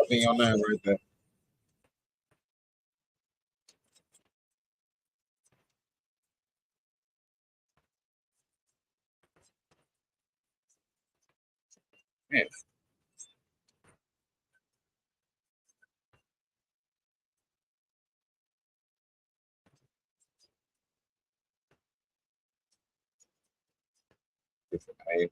I'll be your name right there. Yeah. Different pay.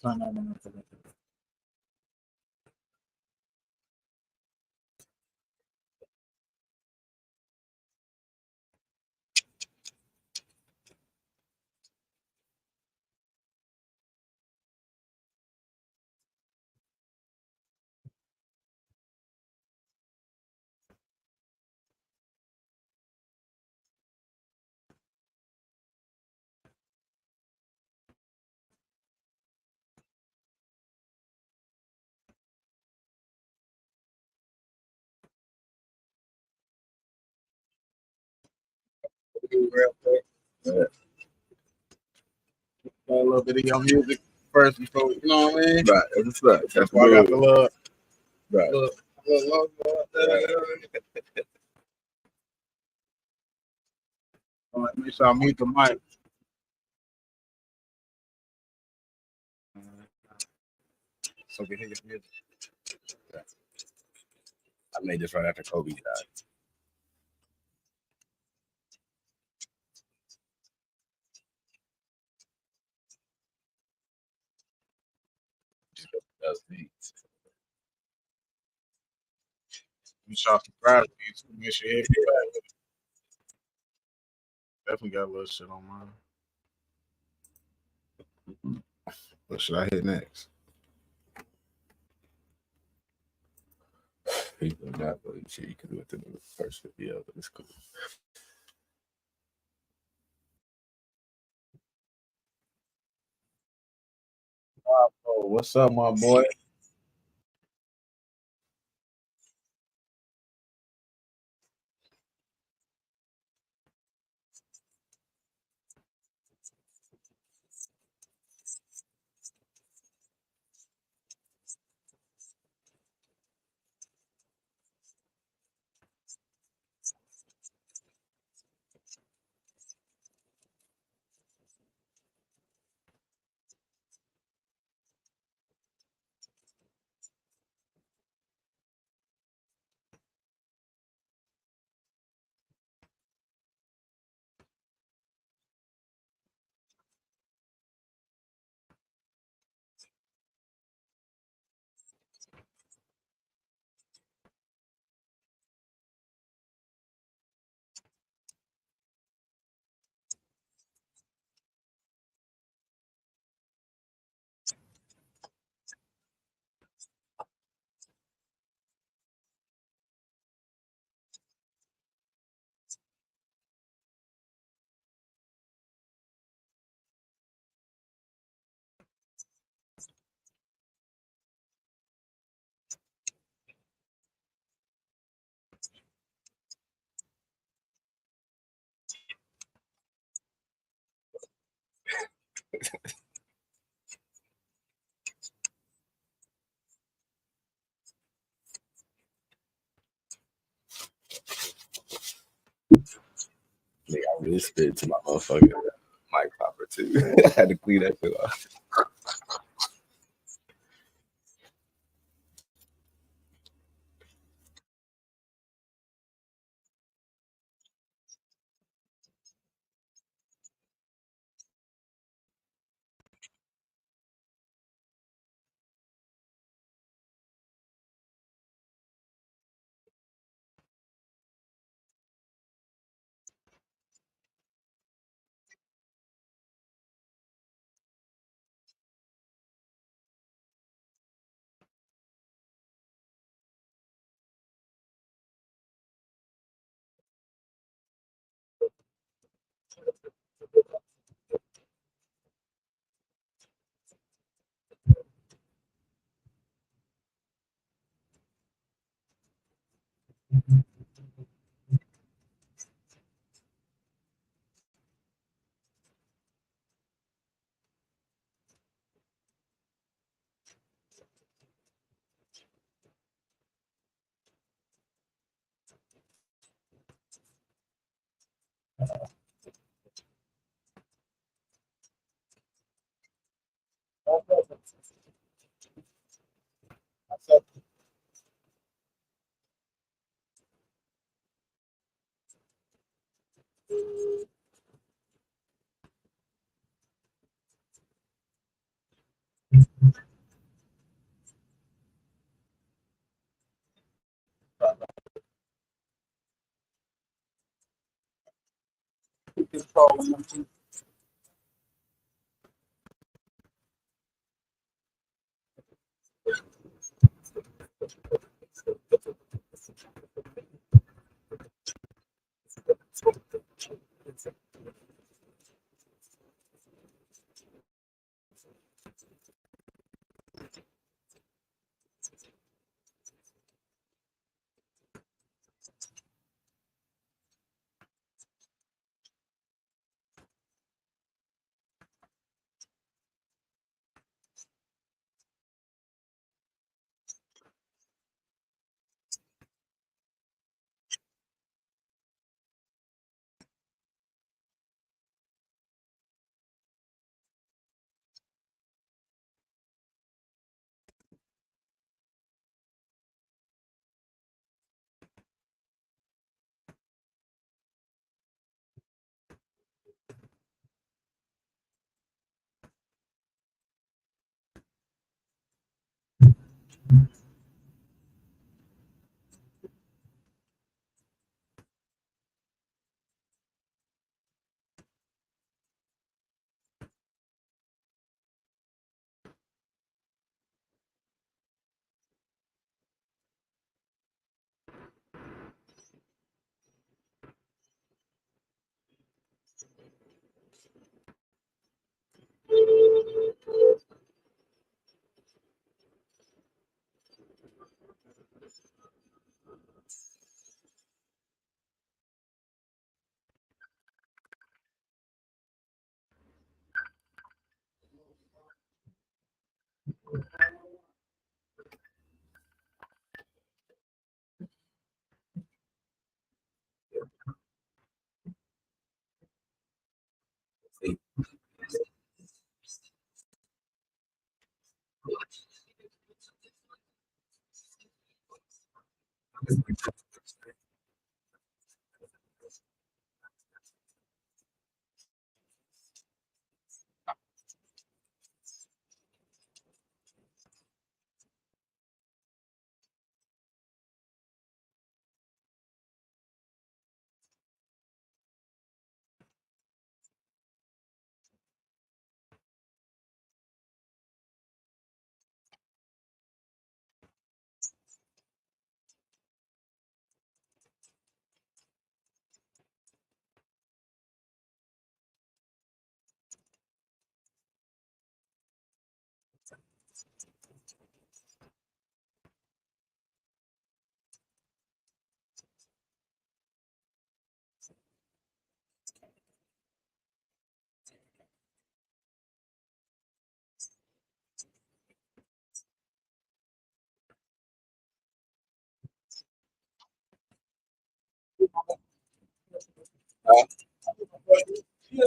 No. Real quick. Yeah. A little bit of your music first before you know what I mean. Right, that's right. That's why I got the little, right. little logo up there. All right, make sure I mute the mic. So we can hear your music. Yeah. I made this right after Kobe died. That's me. You shot subscribe to YouTube. Make sure you hit me. Definitely got a little shit on mine. What should I hit next? People not really shit. You can do it to the first video, but it's cool. Oh, what's up, my boy? it spit to my motherfucking mic popper too. I had to clean that shit off. I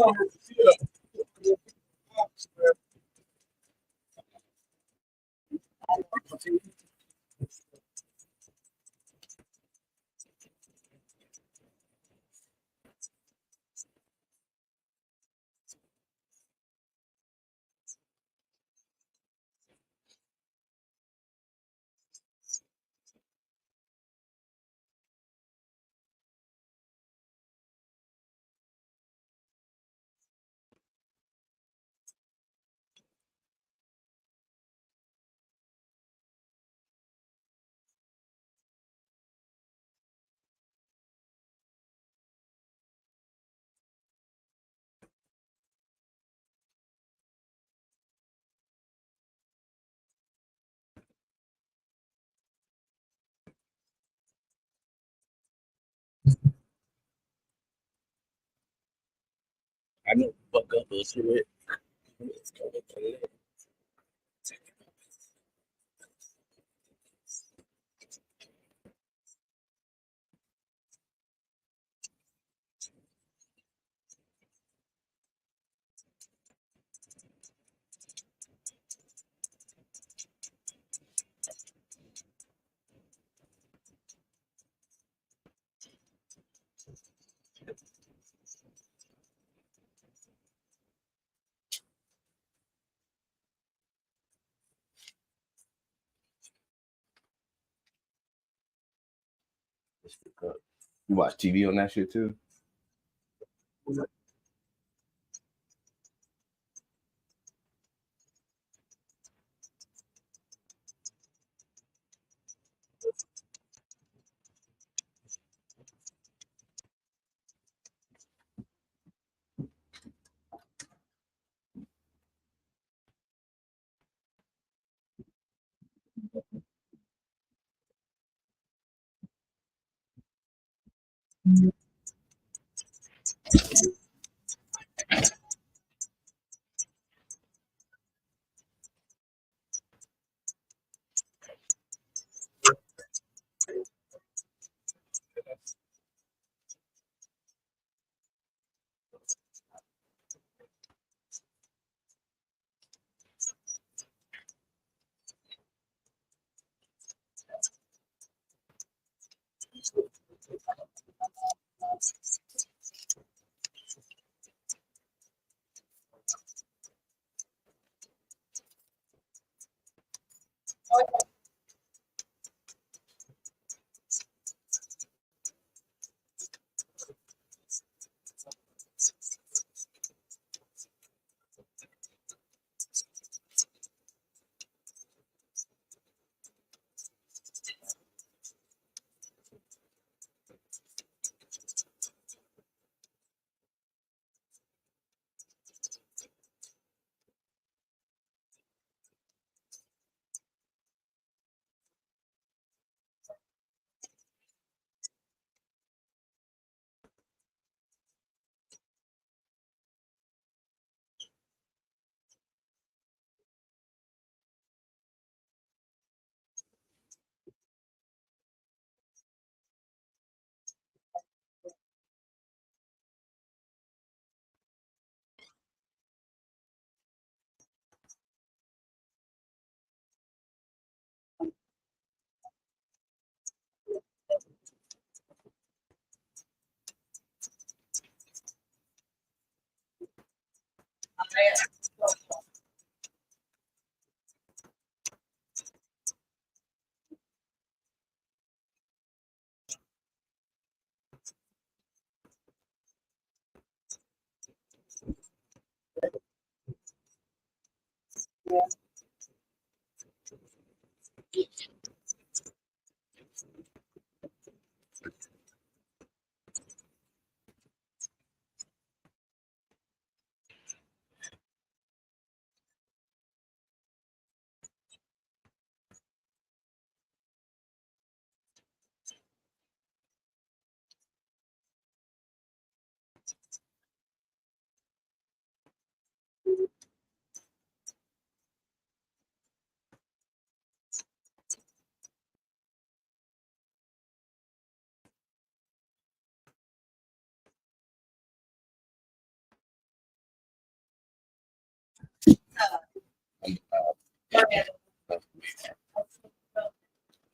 know fuck up this shit. Let's go with the You watch TV on that shit too?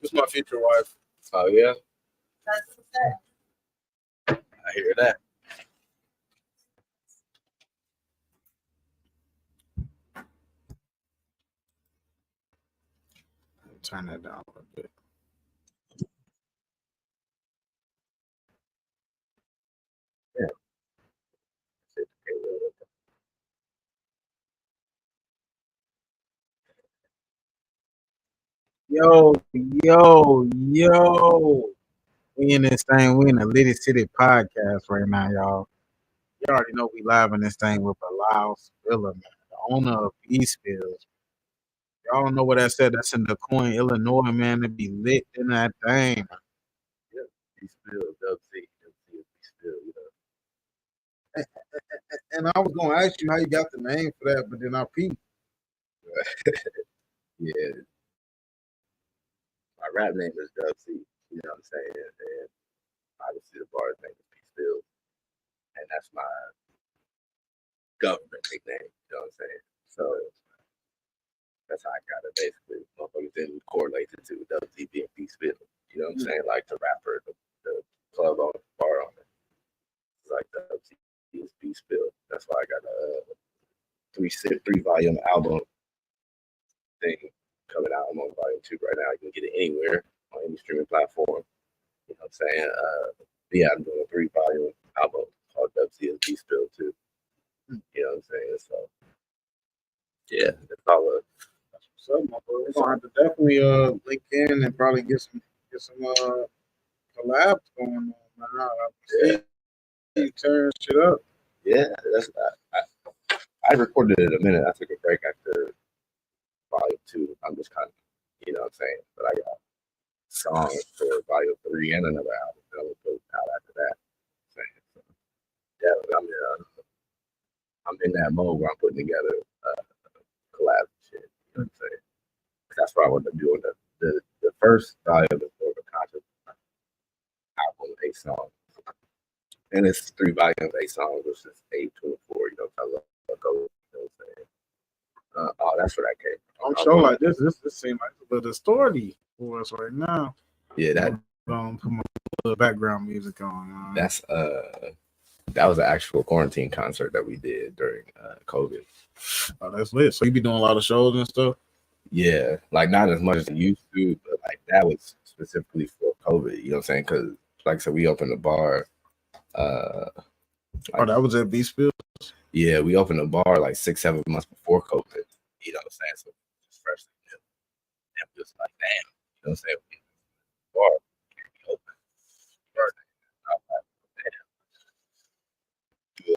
This is my future wife. Oh yeah, I hear that. Turn that down a little bit. Yo, yo. We in this thing. We in the Litty City podcast right now, y'all. You already know we live in this thing with Bilal Spiller, man, the owner of E-Spills. Y'all don't know what that said. That's in DeCoin, Illinois, man. To be lit in that thing. yeah. Be still, Dub C, be still. You And I was gonna ask you how you got the name for that, but then I peeped. know. Yeah, my rap name is Dub C. You know what I'm saying? And obviously the bar name is Be Still, and that's my government nickname. You know what I'm saying? So that's how I got it. Basically, motherfuckers didn't correlate it to Dub C being Be Still. You know what I'm saying? Like the rapper, the club owner, bar owner. It's like Dub C is Be Still. That's why I got a three volume album thing coming out. I'm on volume 2 right now. You can get it anywhere on any streaming platform. You know what I'm saying? Yeah, I'm doing a 3 volume album called WCSB Spill too. You know what I'm saying? So yeah, it's all a So we're gonna have to definitely link in and probably get some collabs going on. Man. yeah, You turn shit up. yeah. That's I recorded it a minute. I took a break after volume 2. I'm just kind of, you know what I'm saying? But I got songs for volume 3 and another album that will put out after that. So, yeah, I'm in that mode where I'm putting together collab shit. You know what I'm saying? That's what I want to do. The first volume is more of a conscious album, 8 songs. And it's 3 volumes, 8 songs, which is 824. You know, I love go. You know what I'm saying? Oh, that's where that came from. I'm sure like this seems like a little distorted for us right now. Yeah, I'm gonna put my little background music on. That's that was an actual quarantine concert that we did during COVID. Oh, that's lit. So you be doing a lot of shows and stuff. Yeah, like not as much as I used to, but like that was specifically for COVID. You know what I'm saying? Because like I said, we opened the bar. Oh, that was at B Spill. Yeah, we opened the bar like 6-7 months before COVID. You know what I'm saying? So just freshly new. And we was like, damn. You know what I'm saying? We bar can't be open. Birthday. I'm like, damn.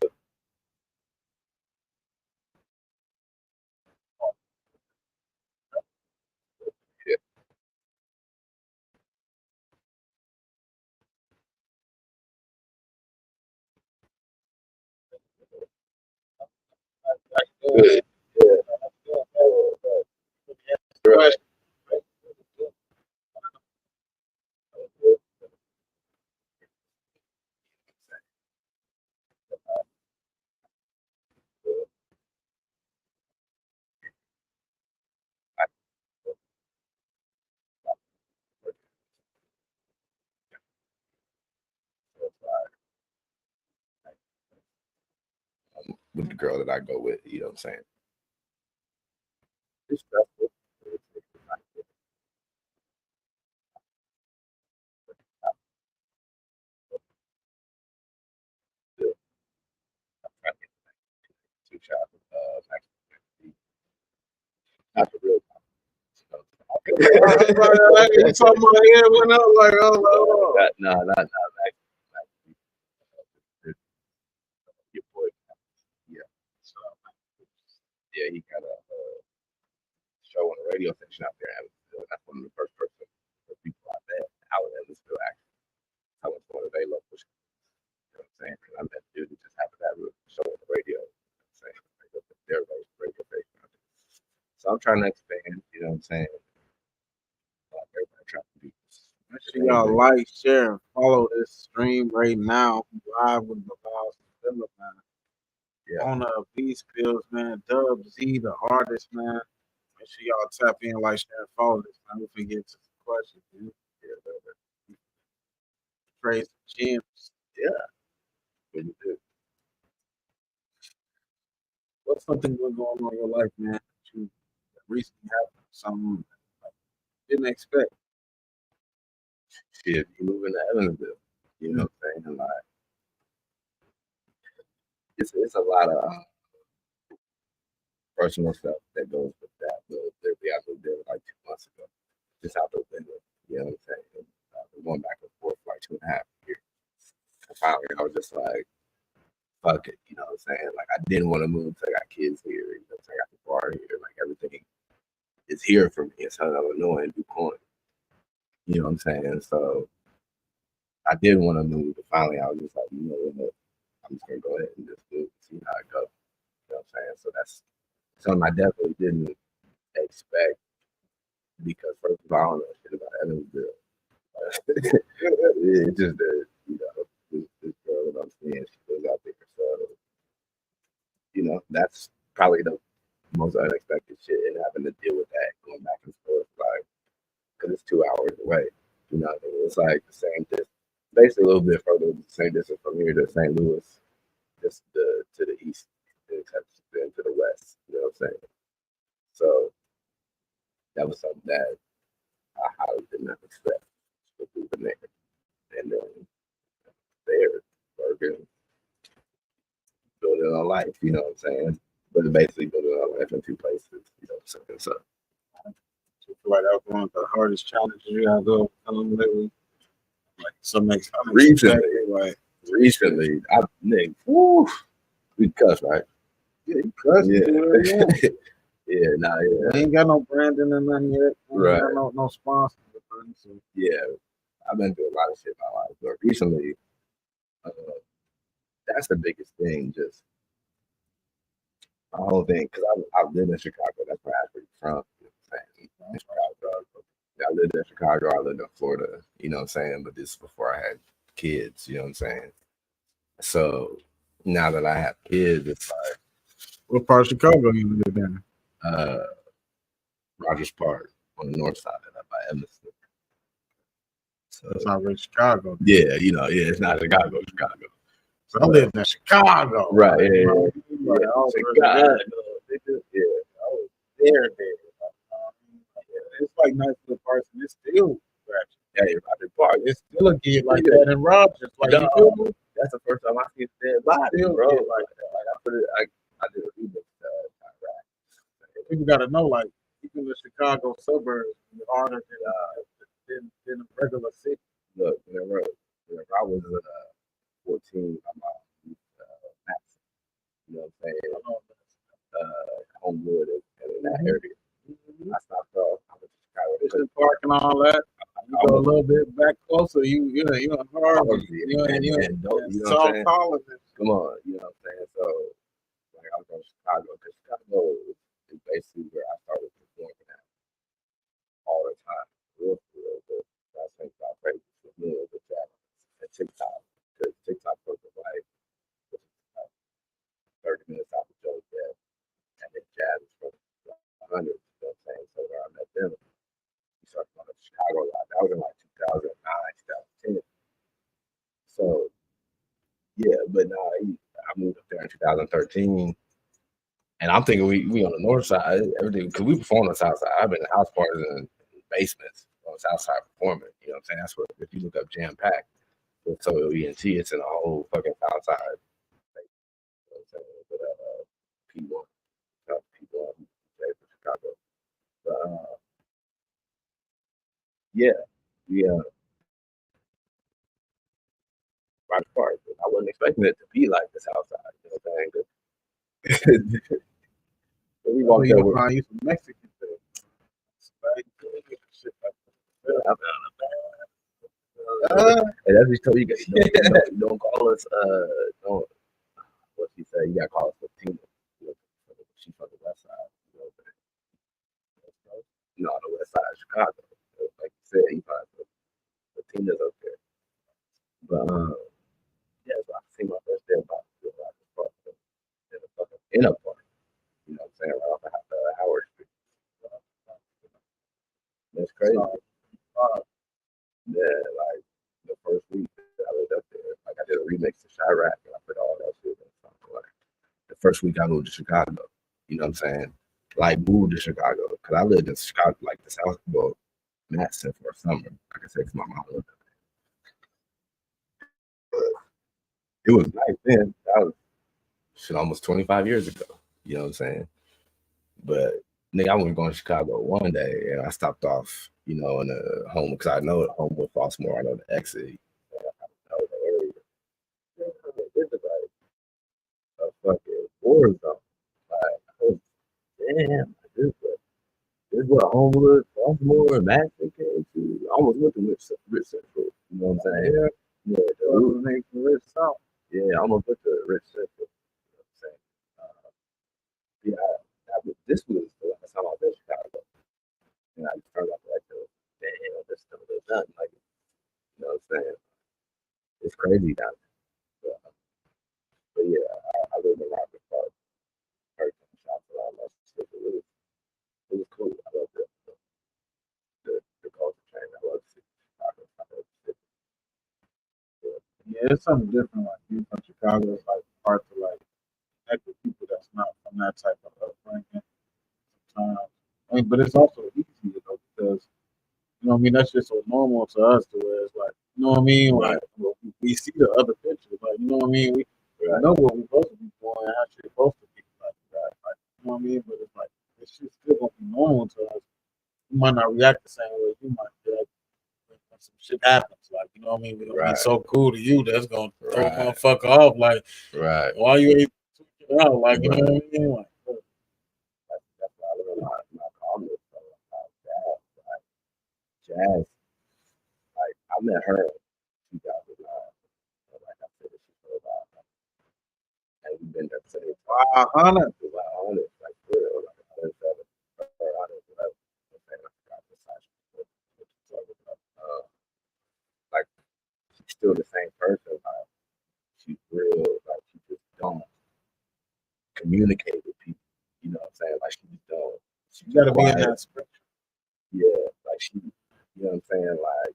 Good. Yeah. Good. Yeah. Right. With the girl that I go with, you know what I'm saying? It's stressful. Two shots. Not the real. You talking about head went up like oh. No, not your boy. Yeah. So yeah, he got a show on the radio station out there. That's one of the first people I met out in Evansville. Actually, I went to one of their local shows. You know what I'm saying? And I met the dude who just happened to have a show on the radio. You know what I'm saying? Their radio station. So I'm trying to expand. You know what I'm saying? Like everybody trying to be. Make sure y'all like, share, and follow this stream right now. Live with Bilal Spiller, man. Yeah. On B Spills, man. Dub Z, the artist, man. Make Make sure y'all tap in, like, share, and follow this. Man, we can get to some questions. Man. Praise some gems. Yeah, really do. What's something going on in your life, man, that you that recently happened? Something like, didn't expect. Shit, you moving to Evansville. You know what I'm saying? Like, it's a lot of personal stuff that goes with that. But literally, I moved there like 2 months ago, just out the window. You know what I'm saying? We're going back and forth for like 2.5 years. And finally, I was just like, fuck it. You know what I'm saying? Like, I didn't want to move because I got kids here. You know what I'm saying? I got the bar here. Like, everything is here for me in Southern Illinois and DuPont. You know what I'm saying? So I did want to move, but finally, I was just like, you know what? I'm just gonna go ahead and just move and see how it goes. You know what I'm saying? So that's something I definitely didn't expect because first of all, I don't know shit about Evansville. It's just that, you know, this girl that I'm seeing, she lives out there. So, you know, that's probably the most unexpected shit and having to deal with that going back and forth, like, because it's 2 hours away. You know what I mean? It's like the same distance, basically a little bit further, the same distance from here to St. Louis, just to the east, except then to the west. You know what I'm saying? So that was something that I highly did not expect with moving there. And then there, working, building a life, you know what I'm saying? But basically building a life in two places, you know what I'm saying? So I feel like that was one of the hardest challenges you have to overcome lately. Like some makes recently, like I Nick, woo, we cuss, right? yeah, you cuss, yeah. Yeah, nah, yeah. We ain't got no branding or nothing yet. We ain't right. got no sponsors. So. Yeah, I've been through a lot of shit in my life, but recently, uh, that's the biggest thing. Just my whole thing, because I lived in Chicago. That's where I actually from. You know what I'm saying? In Chicago. I lived in Chicago. I lived in Florida. You know what I'm saying? But this is before I had kids. You know what I'm saying? So now that I have kids, it's like what part of Chicago you live in? Rogers Park on the north side of that by Evanston. So it's not really Chicago. Yeah, you know, yeah, it's not Chicago. So I lived in Chicago. Right, yeah, yeah. Chicago. Yeah, I was there. It's like nice little parts, and it's still ratchet. Yeah, Rogers Park. It's still a gig like that in Rogers. Like you feel me? That's the first time I see a dead body, bro. Like I put it, I did a remix. People got to know, like even the Chicago suburbs is harder than a regular city. Look, whenever I was 14, my mom used Max. You know what I'm saying? Homewood and in that area. I stopped off. I went to Chicago. Fishing Park and all that. You go a little bit back closer. You in Harvard. You in South College. Come on, you know what I'm saying? So like I was going to Chicago because Chicago is basically where I started performing at all the time. Real. But I think about crazy for me with that at TikTok. Because TikTok was like 30 minutes out of Joe's death. And then Jazz is from 100, you know what I'm saying? So where I met them, we started going to Chicago a lot. That was in like 2009, 2010. So, yeah, but no, I moved up there in 2013. And I'm thinking we on the north side, everything, because we perform on the south side. I've been in house parties and basements on the south side performing. You know what I'm saying? That's what, if you look up Jam Pack with Soil ENT, it's in a whole fucking south side. You know what I'm saying? But P1, P1, for Chicago. But yeah, Rock Park. I wasn't expecting it to be like the south side. You know what I'm saying? So we walked over. You from Mexican. And that's what he told you guys. Don't call us. Don't. What she said? You gotta call us Latina. She's from the west side. You know, no, the west side of Chicago. Like you said, you probably Latina's up there. But yeah, so I see my first day about to in a fucking park. You know what I'm saying? Right off of Howard Street. crazy. Yeah, like the first week that I lived up there, like I did a remix to Chirac and I put all that shit in something. Like the first week I moved to Chicago, you know what I'm saying? Like moved to Chicago because I lived in Chicago, like the South, well, Madison for a summer. Like I said, because my mom lived up there. It was nice then. That was shit almost 25 years ago. You know what I'm saying? But nigga, I went going to Chicago one day and I stopped off, you know, in a home because I know home with Baltimore. I know the exit. I know the area. It's like a fucking war zone. Like, oh, damn, this is what Homewood, Baltimore, and Madison came to. I almost went to Rich Central. You know what I'm saying? Yeah, the root name for Rich South. Yeah, I almost went to Rich Central. You know what I'm saying? This was the last time I was in Chicago. And I just turned off like, damn, this stuff is nothing. Like, you know what I'm saying? It's crazy down there. But yeah, I lived in Rockford Park. Hurricane shots around that shit. It was cool. I loved it. The culture change. I love the city. Chicago. I love the city. Yeah, it's something different. Like being from Chicago, it's like hard to like connect with people that's not from that type of upbringing. Sometimes, I mean, but it's also easy, you know, because you know what I mean. That's just so normal to us, to where it's like, you know what I mean. Like we see the other pictures, like you know what I mean. We know what we're supposed to be doing, and how shit's supposed to be like that. Like you know what I mean. But it's like it's just still gonna be normal to us. You might not react the same way you might react when some shit happens. Like, you know what I mean? We're gonna be so cool to you that's gonna throw a motherfucker off. Like, why you ain't tweaking out? Like, you know what I mean? Like, that's why I learned my calmness. Like jazz. Like I met her in 2009. And like I said, she's so about, and we've been there since. 100. Like for real, like 107, or 111. I forgot the size. Like she's still the same person. Like she's real. Like she just don't communicate with people. You know what I'm saying? Like she just don't. You gotta be in that spectrum. Yeah, like she, you know what I'm saying? Like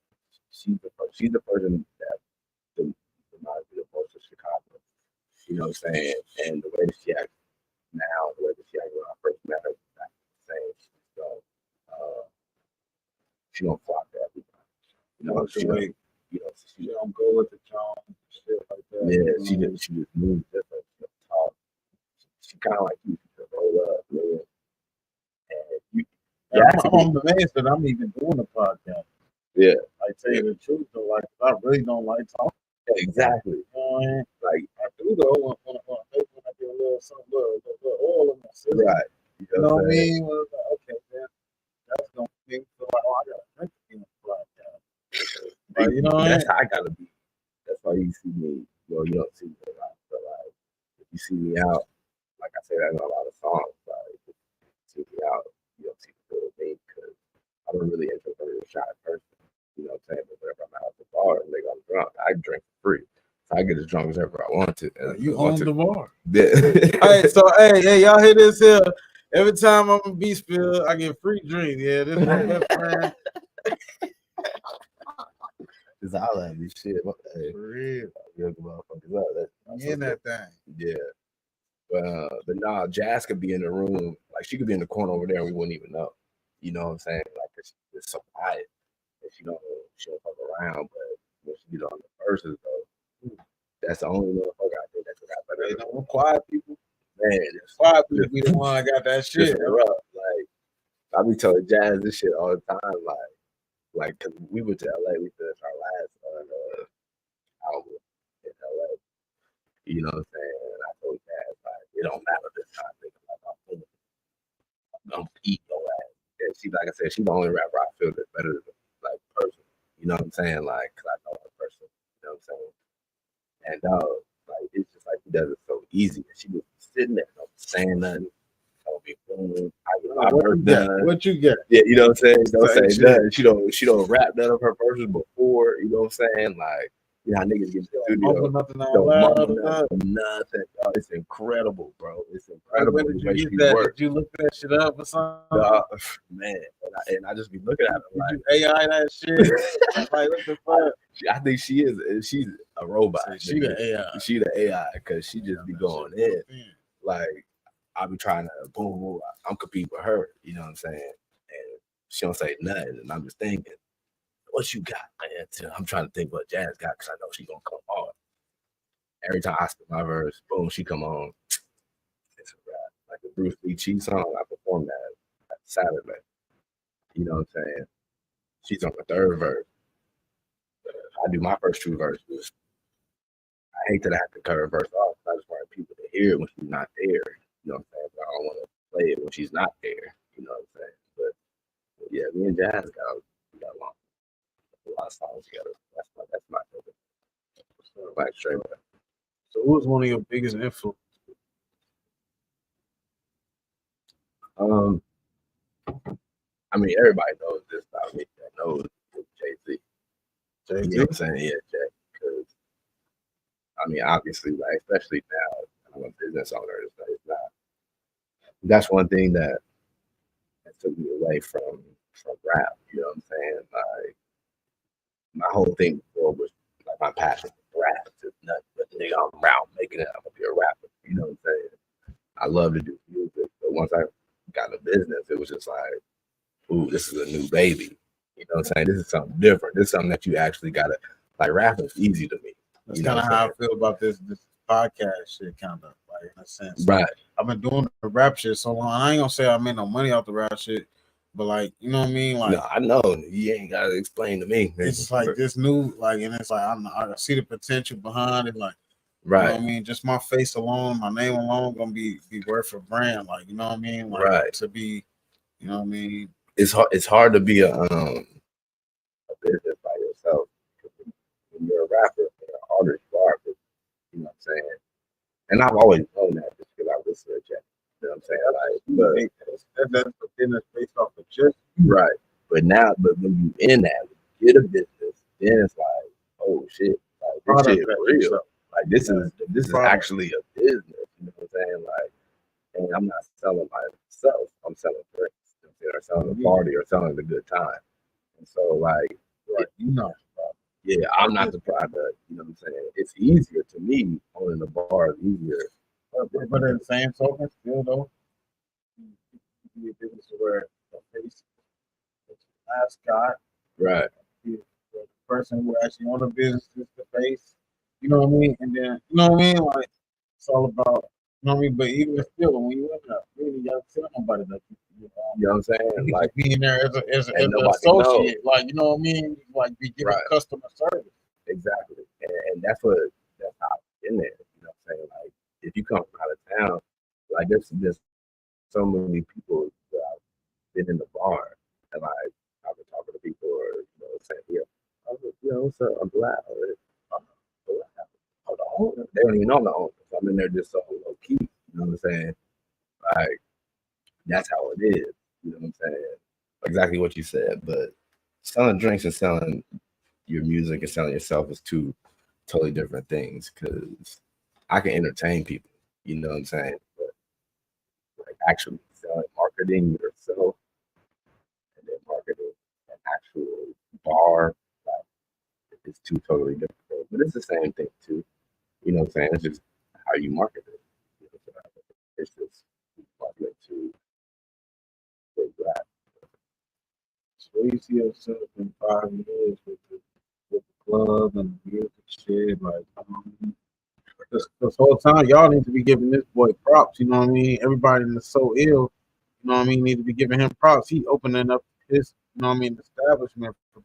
she's the person that reminds me the most of Chicago. You know what I'm saying? And the way that she acts now, the way that she acted when I first met her, back the same. She don't flock to everybody. You know, she don't go with the tone, shit like that. Yeah, she just moves different. She don't talk. She kind of like you to roll up, man. And you, I'm amazed that I'm even doing a podcast. Yeah, I tell you the truth though, like I really don't like talking. Exactly. You know what I mean? Like I do though when I get a little oil in my system. Right. You know what I mean? Well, okay, man, that's gonna make me feel like, oh, I gotta drink again for like, you know what I mean? That's how I gotta be. That's why you see me. Well, you don't see me a lot, but like if you see me out, like I said, I know a lot of songs. Like if you see me out, you don't see the real me because I'm a really introverted, shy person. You know what I'm saying? But whenever I'm out at the bar and I'm drunk, I drink for free. So I get as drunk as ever I want to. You own the bar. Yeah. Hey, so hey, y'all hear this here? Every time I'm a beat spill, I get free drink. Yeah, this is my best friend. Just all at me, shit. Hey, for real. Motherfuckers up. That's in that thing. Yeah. But nah, Jazz could be in the room. Like she could be in the corner over there and we wouldn't even know. You know what I'm saying? Like it's so quiet. And she don't fuck around. But when she get on the verses though, that's the only motherfucker I think that could got better. You know, quiet people. Man, quiet people be the one that got that shit. Like I be telling Jazz this shit all the time. Like, cause we went to LA. We finished our last album in LA. You know what I'm saying? And I told Jazz like, it don't matter this time. Like, I'm eating your ass. And she, like I said, she's the only rapper I feel that's better than like person. You know what I'm saying? Like, cause I know her person. You know what I'm saying? And like it's just like he does it so easy. And she was sitting there, don't saying nothing. Don't be booming. What you get? Yeah, you know what I'm saying? Don't say nothing. She don't rap none of her verses before. You know what I'm saying? Like Yeah, niggas get in the Don't studio. mumble nothing out Don't loud. mumble nothing. Oh, it's incredible, bro. It's Like, incredible where the did you way get she that? works. Did you look that shit up or something? Man, and I just be looking at her Did like, you AI that shit? Like, what the fuck? I think she's a robot. She the AI. She the AI because she just be going in. Like, I be trying to boom, boom. I'm competing with her. You know what I'm saying? And she don't say nothing, and I'm just thinking, what you got, man? I'm trying to think what Jazz got because I know she gonna come on. Every time I spit my verse, boom, she come on. It's a rap. Like the Bruce Lee cheat song, I performed that Saturday. You know what I'm saying? She's on the third verse. I do my first two verses. I hate that I have to cut her verse off. I just want people to hear it when she's not there. You know what I'm saying? But I don't want to play it when she's not there. You know what I'm saying? But yeah, me and Jazz got along. A lot of songs together. That's my favorite. Like straight up. So, who was one of your biggest influences? I mean, everybody knows this about me. That knows Jay-Z. You know what I'm saying? Yeah, Jay. Because I mean, obviously, like especially now, I'm a business owner. It's not. That's one thing that took me away from rap. You know what I'm saying? Like my whole thing before was like my passion for rap. Just nothing but nigga, I'm around making it. I'm gonna be a rapper. You know what I'm saying? I love to do music, but once I got a business, it was just like, ooh, this is a new baby. You know what I'm saying? This is something different. This is something that you actually gotta like. Rapping is easy to me. That's kind of how I feel about this podcast shit, kind of like in a sense. Right. I've been doing the rap shit so long. I ain't gonna say I made no money off the rap shit, but like, you know what I mean? Like, no, I know you ain't gotta explain to me. It's just like this new, like, and it's like I see the potential behind it, like. Right. You know what I mean? Just my face alone, my name alone, gonna be worth a brand. Like, you know what I mean? Like, right. To be, you know what I mean? It's hard to be a business by yourself. When you're a rapper, you're an artist, you are, you know what I'm saying? And I've always known that just because I listen to Jack. You know what I'm saying? Like, but that's a business based off of just right. But now, but when you in that, when you get a business, then it's like, oh shit, like this shit real. Like this is actually a business. You know what I'm saying? Like, and I'm not selling myself. I'm selling drinks. You know, or selling a party or selling a good time. And so, like, yeah, I'm not the product. You know what I'm saying? It's easier to me owning the bar. Is easier. But in the same token, still though, be a business where the face, the mascot, right? The person who actually own the business is the face. You know what I mean? And then you know what I mean? Like it's all about. You know what I mean? But even still, when you in there, really, you gotta tell nobody that you know what I'm saying? You like being there as an associate, like you know what I mean? Like be giving customer service. Exactly, and that's how I've been there. You know what I'm saying? Like if you come from out of town, like there's so many people that I've been in the bar and like I've been talking to people or saying, yeah, I was, what's up? I'm glad. Oh, the owner. They don't even know the owner. So I'm in there just so low key. You know what I'm saying? Like that's how it is. You know what I'm saying? Exactly what you said. But selling drinks and selling your music and selling yourself is two totally different things. Because I can entertain people. You know what I'm saying? But like actually selling, marketing yourself, and then marketing an actual bar, like it's two totally different things. But it's the same thing too. You know what I'm saying? It's just how you market it. You know, it's just marketing to the black. So you see yourself in 5 years with the club and the music shit, like this whole time y'all need to be giving this boy props, you know what I mean? Everybody that's so ill, you know what I mean, need to be giving him props. He opening up his, you know what I mean, establishment for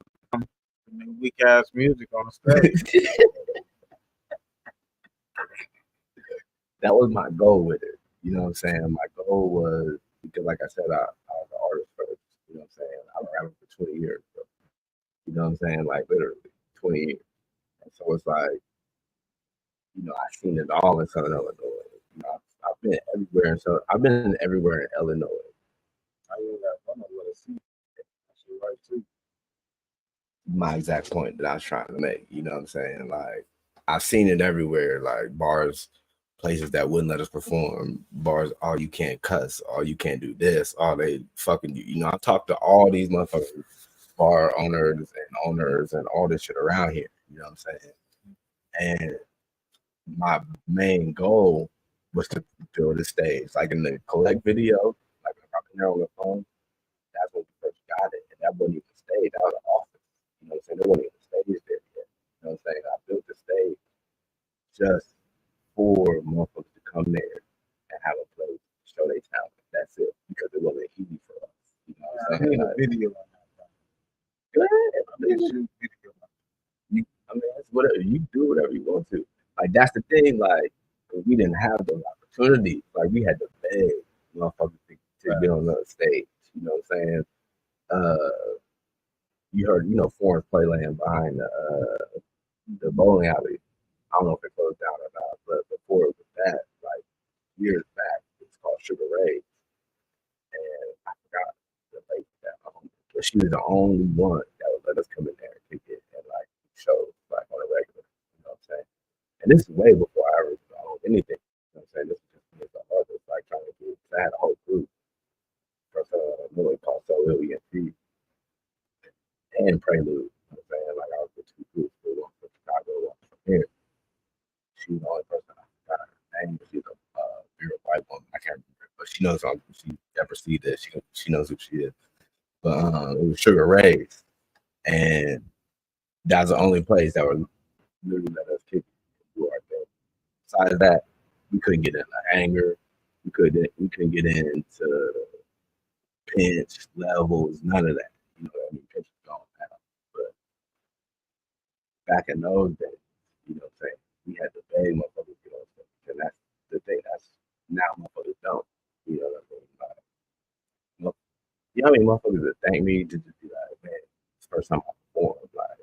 weak ass music on the stage. That was my goal with it. You know what I'm saying? My goal was because, like I said, I was an artist first. You know what I'm saying? I've been rapping for 20 years. Bro. You know what I'm saying? Like literally 20 years. And so it's like, I've seen it all in Southern Illinois. I've been everywhere. So I've been everywhere in Illinois. I ain't got fun with it. Actually, right too. my exact point that I was trying to make. You know what I'm saying? Like I've seen it everywhere, like bars, places that wouldn't let us perform, bars, oh you can't cuss, oh you can't do this, oh they fucking you. You know, I talked to all these motherfuckers, bar owners and all this shit around here. You know what I'm saying? And my main goal was to build a stage. Like in the collect video, like when I'm there on the phone, that's when we first got it. And that wasn't even a stage, that was an office. You know what I'm saying? There wasn't even a stage there yet. You know what I'm saying? I built the stage just for motherfuckers to come there and have a place to show their talent. That's it. Because it wasn't easy for us. You know what I'm saying? I made a video on that. Good. I made a video. I mean, that's whatever you do, whatever you want to. Like that's the thing. Like we didn't have those opportunities. Like we had to beg motherfuckers to get on the stage. You know what I'm saying? You heard, Foreign's Playland behind the bowling alley. I don't know if it closed down or not, but before it was that, like years back, it's called Sugar Ray, and I forgot the lady that owned it, but she was the only one that would let us come in there and kick it and like show like on a regular. You know what I'm saying? And this is way before I ever owned anything. You know what I'm saying? This is just me as an artist, like trying to do. I had a whole group for really called So Lily and T and Prelude. You know what I'm saying? Like I was with two groups, one from Chicago, one from here. She was the only person I forgot her name, but she's a very white woman. I can't remember, but she knows if she ever see this, she knows who she is. But it was Sugar Ray's, and that's the only place that would literally let us kick it and do our thing. Besides that, we couldn't get in the anger. We couldn't get into pinch levels, none of that. You know what I mean? Pinch was gone now. But back in those days, you know what I'm saying? We had to beg motherfuckers to get on stage. And that's the thing. That's now motherfuckers don't. You know what I mean? Like, you know how many motherfuckers that thank me to just be like, man, it's the first time I performed. Like,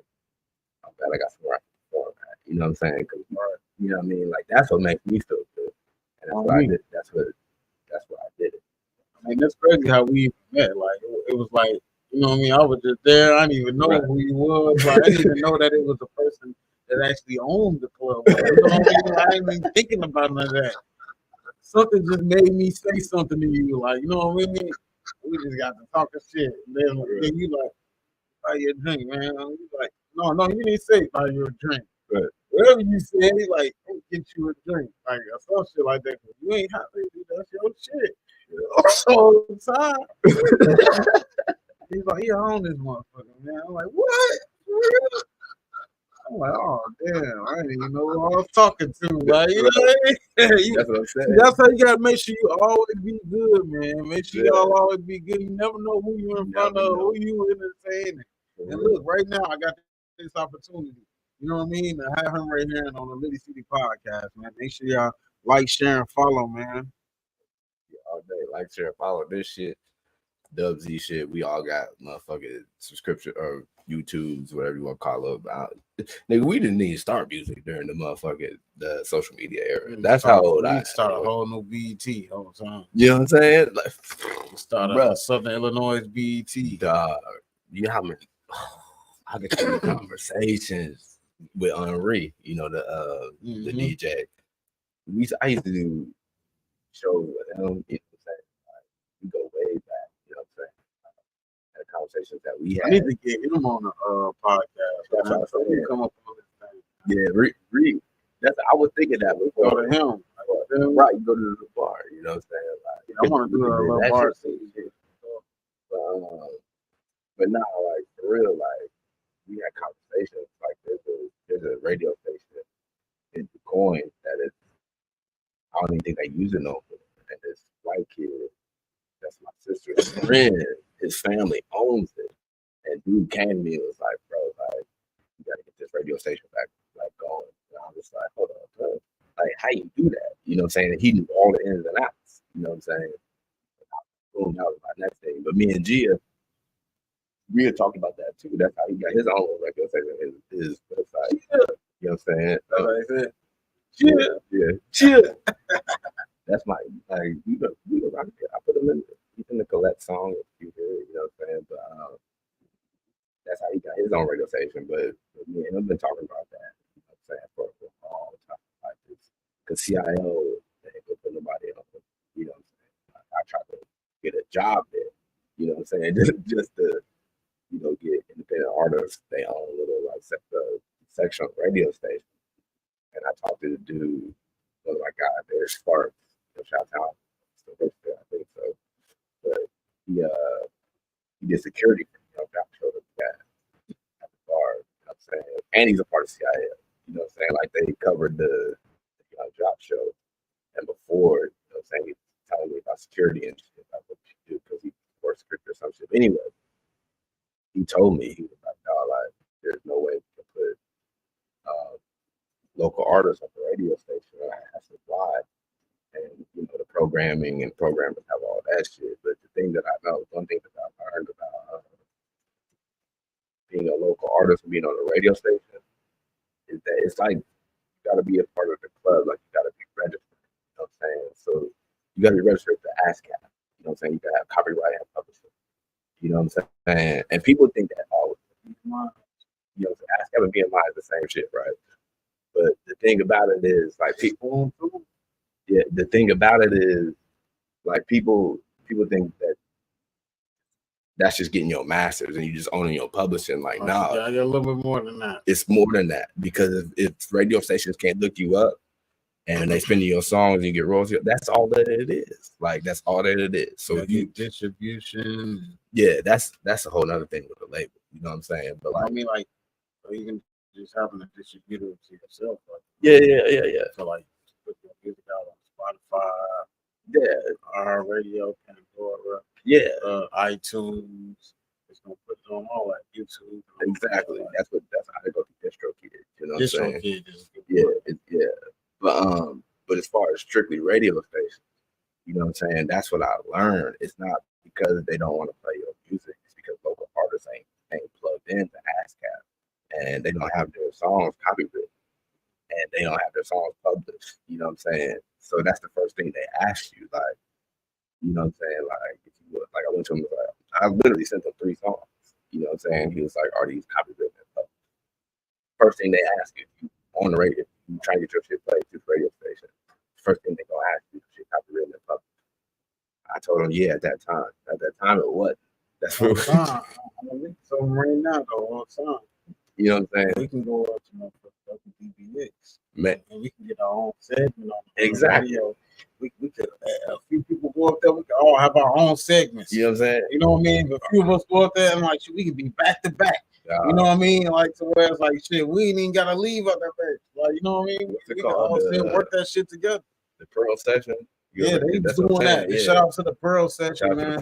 I'm glad I got somewhere I can perform at. You know what I'm saying? Because, you know what I mean? Like, that's what makes me feel good. And that's what I did. That's what I did it. I mean, that's crazy how we met. Like, it was like, you know what I mean? I was just there. I didn't even know who you was. Like, I didn't even know that it was the person that actually owned the club. Like, you know what I mean? I ain't even thinking about none of that. Something just made me say something to you. Like, you know what I mean? We just got to talking shit. And then you like, buy your drink, man. You like, no, you didn't say buy your drink. Right. Whatever you said, he like, get you a drink. Like, or some shit like that. You ain't happy. That's your shit. All the time. He's like, yeah, I own this motherfucker, man. I'm like, what? For real? I'm like, oh damn, I didn't even know who I was talking to. Like, you know what I mean? That's what I'm saying. That's how you gotta make sure you always be good, man. Make sure y'all always be good. You never know who you in front of, who you entertaining. And look, right now I got this opportunity. You know what I mean? To have him right here on the Litty City podcast, man. Make sure y'all like, share, and follow, man. All day, like, share, follow this shit. Dub Z shit. We all got motherfucking subscription or YouTubes, whatever you want to call it. Nigga, we didn't need to start music during the social media era. That's how old I am. Start a whole new BET whole time. You know what I'm saying? Like, start a Southern Illinois BET. Dog, you know how many? I get through conversations with Henri. You know the DJ. I used to do shows with him. You know what I'm saying? We go way back. You know what I'm saying? The conversations that we had. I need to get him on the podcast. That's what I'm saying. Come up on this thing. Yeah, Reed. I was thinking that before. Go to him. Right, you go to the bar. You know what I'm saying? Like, I want to do a little bar scene. But now, like for real, like we had conversations. Like there's a radio station in DuQuoin that is. I don't even think they use it no more. And this white kid, that's my sister's friend, his family owns it. And dude came to me and was like, bro, like, you gotta get this radio station back, like, going. And I was like, hold on, bro. Like, how you do that? You know what I'm saying? And he knew all the ins and outs. You know what I'm saying? Boom, that was my next thing. But me and Gia, we had talked about that too. That's how he got his own radio station, his website. You know what I'm saying? Yeah. That's my we go rock it. I put him in the Colette song if you hear it, you know what I'm saying? But that's how he got his own radio station, but me and I've been talking about that. You know what I'm saying for a long time, like this, because CIO they ain't gonna put nobody on. You know what I'm saying? I tried to get a job there. You know what I'm saying? Just to get independent artists they own little like section radio station. And I talked to the dude, one of my guys there, Sparks, shout out, still works there, I think so. But he did security for me. Got showed up at the bar. You know what I'm saying? And he's a part of CIA. You know what I'm saying? Like they covered the job show. And before, you know what I'm saying, he was telling me about security and shit, about what you do because he works security or some shit. Anyway, he told me, he was like, no, like, there's no way we can put local artists on the radio station. And I asked him why. And, the programming and programmers have all that shit. But the thing that I know, one thing that I learned about being a local artist and being on a radio station is that it's like you got to be a part of the club. Like, you got to be registered. You know what I'm saying? So you got to be registered to ASCAP. You know what I'm saying? You got to have copyright and publishing. You know what I'm saying? And people think that all, ASCAP and BMI is the same shit, right? But the thing about it is, like, the thing about it is, like, people think that that's just getting your masters and you just owning your publishing. Like, no, yeah, a little bit more than that. It's more than that, because if radio stations can't look you up and they spend your songs and you get royalties, that's all that it is. Like, that's all that it is. So if you distribution, that's a whole other thing with the label. You know what I'm saying? But like, I mean, like, you can just having a distributor to yourself. Like, yeah. So like, put your music out on Spotify, our radio, Pandora, iTunes. It's gonna put it on all that YouTube. Exactly. That's how they go through DistroKid. You know what I'm saying? Yeah. But as far as strictly radio stations, you know what I'm saying? That's what I learned. It's not because they don't want to play your music. It's because local artists ain't plugged into ASCAP and they don't have their songs copyrighted and they don't have their songs published. You know what I'm saying? So that's the first thing they ask you. Like, you know what I'm saying? Like, if you would, like, I went to him, like, I literally sent him 3 songs. You know what I'm saying? He was like, are these copyrighted? First thing they ask you, if you on the radio, if you try to get your shit played to the radio station, first thing they gonna ask you is shit copyrighted and published. I told him, yeah, at that time. At that time, it wasn't. That's what it was. So right now, though, all time. You know what I'm saying? We can go up to WDBX. Man. And we can get our own segment on exactly. Radio. We could, a few people go up there, we can all have our own segments. You know what I'm saying? You know what I mean? But a few of us go up there and like, we could be back to back. You know what I mean? Like, to where it's like, shit, we ain't even got to leave out that place. Like, you know what I mean? We can all work that shit together. The Pearl Session. Yeah, they was doing that. Yeah. Shout out to the Pearl Session, man.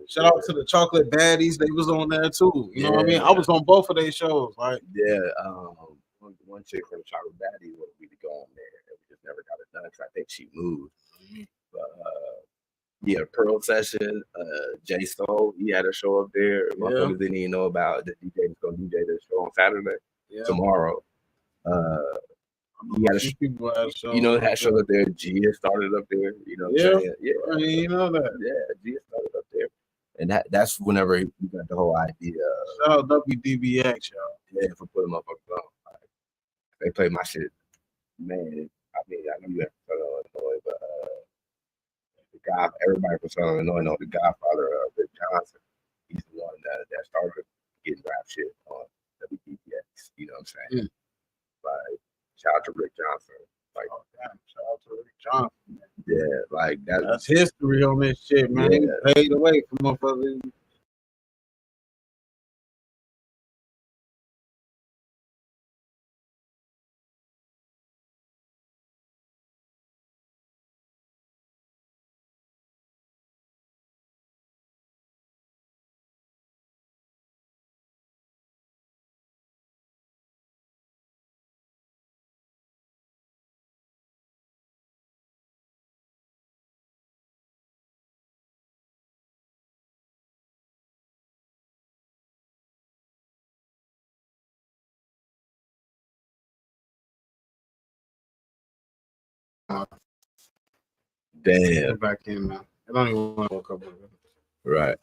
Shout out to the Chocolate Baddies. They was on there too. You know what I mean? I was on both of their shows. Like, one chick from Chocolate Baddies wanted me to go on there, and we just never got it done because I think she moved. But Pearl Session, J Soul, he had a show up there. Motherfuckers didn't even know about the DJ was gonna DJ this show on Saturday. Tomorrow. He had people had shows. Had shows up there. Gia started up there. You know what I'm saying? Yeah. I mean, you know that. Yeah, Gia started up there. And that's whenever we got the whole idea. Shout out WDBX, y'all. Yeah, for putting up on. Like, they play my shit. Man, I mean, I know you have Southern Illinois, but the guy, everybody from Southern Illinois know the Godfather, Rick Johnson. He's the one that started getting rap shit on WDBX. You know what I'm saying? Like, shout out to Rick Johnson. Like, shout out to Rick Johnson. Yeah, like that's history on this shit, man. Yeah. Paid away for motherfuckers. Damn. Back in, man. I don't even want to go a couple of them. Right.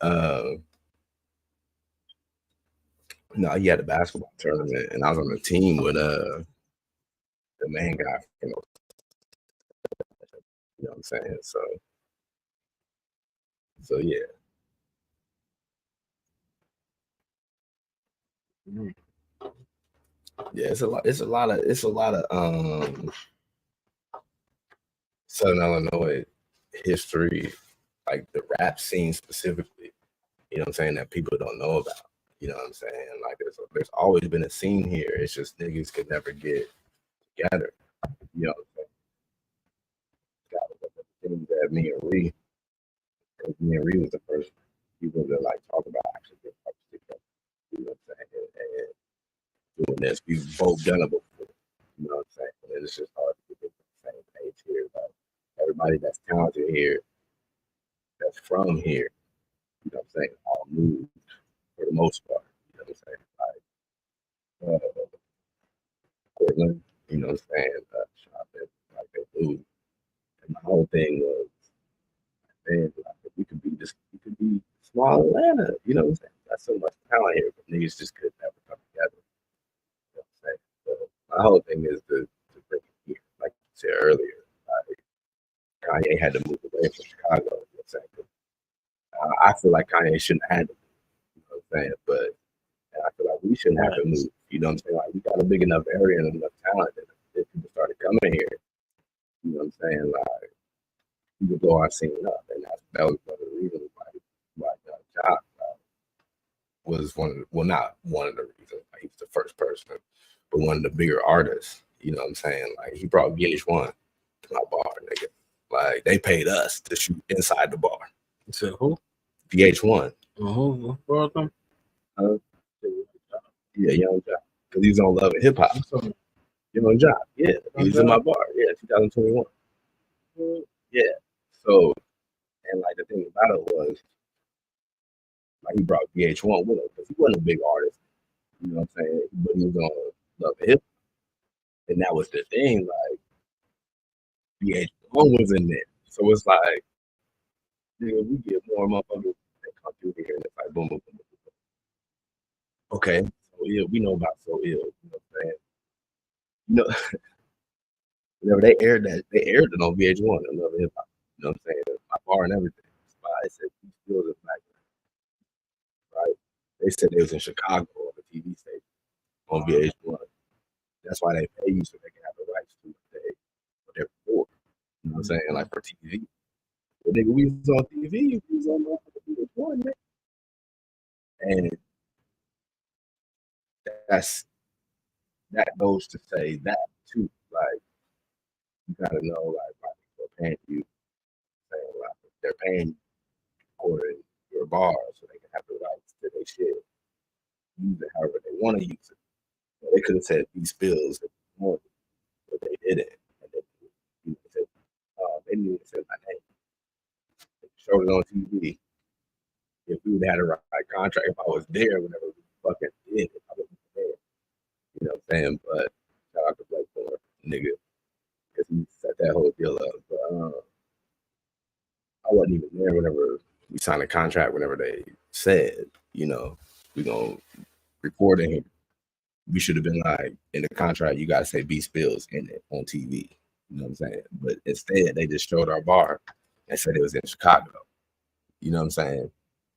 No, he had a basketball tournament, and I was on the team with the main guy from you know what I'm saying. So yeah, Mm. yeah. It's a lot of Southern Illinois history, like the rap scene specifically. You know what I'm saying, that people don't know about. You know what I'm saying? Like there's always been a scene here. It's just niggas could never get together. You know what I'm saying? The thing that me and Ree was the first people to like talk about actually getting together. You know what I'm saying? And doing this, we've both done it before. You know what I'm saying? And it's just hard to get to the same page here. Like everybody that's talented here, that's from here, you know what I'm saying, all moved for the most part. You know what I'm saying? Portland, you know what I'm saying? Shopping, like they moved. And my whole thing was, man, like, if we could be small Atlanta, you know what I'm saying? Got so much talent here, but niggas just could never come together. You know what I'm saying? So my whole thing is to bring it here. Like you said earlier, like Kanye had to move away from Chicago. You know what I'm saying? I feel like Kanye shouldn't have had to, you know what I'm saying? But and I feel like we shouldn't have to move. You know what I'm saying? Like we got a big enough area and enough talent that if people started coming here, you know what I'm saying? Like we could blow our scene up, and that was one of the reasons why Jock was one of the, well, not one of the reasons. Like, he was the first person, but one of the bigger artists. You know what I'm saying? Like he brought VH1 to my bar, nigga. Like they paid us to shoot inside the bar. So who? VH1. Who brought them? Uh, yeah, Young Jock, because he's on Love and Hip Hop. Young Jock, yeah, he was in my bar, yeah, 2021. Yeah, so and like the thing about it was, like he brought VH1 with him because he wasn't a big artist, you know what I'm saying? But he was on Love and Hip, and that was the thing. Like VH1 was in there, so it's like, nigga, we get more motherfuckers that come through here, and it's like boom, boom, boom, boom. Okay, so yeah, we know about So Ill, you know what I'm saying? You know, whenever they aired it on VH1 and Love and Hip Hop, you know what I'm saying? My bar and everything. I said, he still the black right? They said they was in Chicago on the TV station on VH1. That's why they pay you so they can have the rights to what they're for. You know what I'm saying? Like for TV. But nigga, we was on TV, we was on VH1, man. And that's that goes to say that too. Like you gotta know like why people are paying you, saying like they're paying for your bar so they can have the rights to their shit. Use it however they want to use it. They could have said these bills if they wanted, but they didn't. And they didn't even say my name. They showed it on TV. If we would have had a right contract, if I was there whenever we fucking did it, I would be there. You know what I'm saying? But shout out to Blake Moore, nigga, because he set that whole deal up. But I wasn't even there whenever we signed a contract, whenever they said, you know, we gonna record it. We should have been like, in the contract, you gotta say B Spills in it on TV. You know what I'm saying? But instead, they just showed our bar and said it was in Chicago. You know what I'm saying?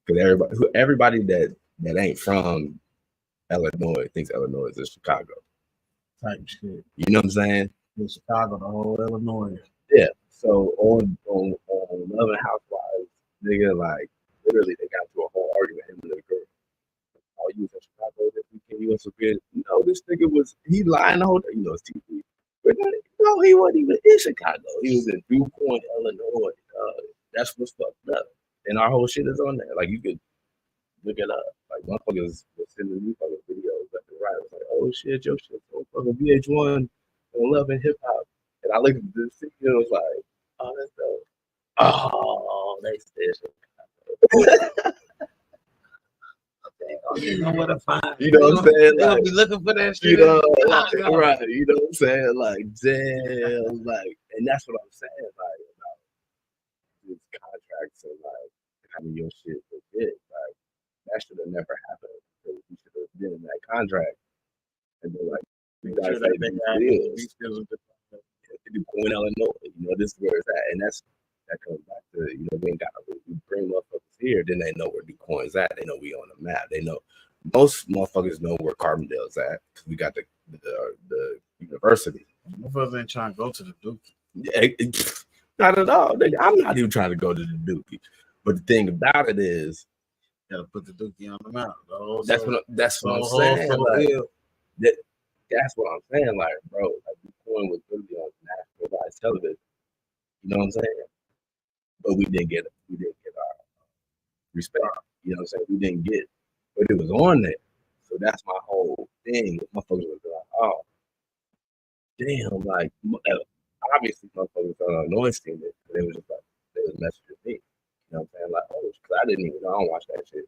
Because everybody that ain't from Illinois thinks Illinois is Chicago. Type shit. You know what I'm saying? In Chicago, the whole Illinois. Yeah. So on Love and Housewives, nigga, like literally, they got into a whole argument him and the girl. Oh, you was in Chicago this weekend? You was so good. No, this nigga he lying the whole day. You know, it's TV. But no, he wasn't even in Chicago. He was in DuPont, Illinois. That's what's fucked up. And our whole shit is on there. Like you could look it up. Like motherfuckers was sending me fucking videos left and right. I was like, oh shit, your shit's on fucking VH1 on Love and Hip Hop. And I looked at this thing and I was like, oh, that's dope. Oh, they said You know what I find? you know what I'm saying? They'll Like, be looking for that shit. you know, like, right? You know what I'm saying? Like, damn, like, and that's what I'm saying. Like, about these contracts and like having your shit legit. Like, that should have never happened. Because we should have been in that contract, and they're like, "You gotta Sure say that they these got bills." these bills are different. In Illinois, this is where it's at, and that comes back to we ain't got we bring motherfuckers here, then they know where DuQuoin's at. They know we on the map. They know most motherfuckers know where Carbondale's at because we got the university. Motherfuckers ain't trying to go to the Duke. Yeah, not at all. I'm not even trying to go to the Dookie. But the thing about it is, you gotta put the Dookie on the map. That's what I'm saying. That's what I'm saying. Like, bro, like DuQuoin was literally on national television. You know what I'm saying? But we didn't get our respect. You know what I'm saying? We didn't get, but it was on there. So that's my whole thing. Motherfuckers was like, oh, damn, like obviously motherfuckers Illinois seen it. They was just like, they was messaging me. You know what I'm saying? Like, oh, because I didn't even know. I don't watch that shit.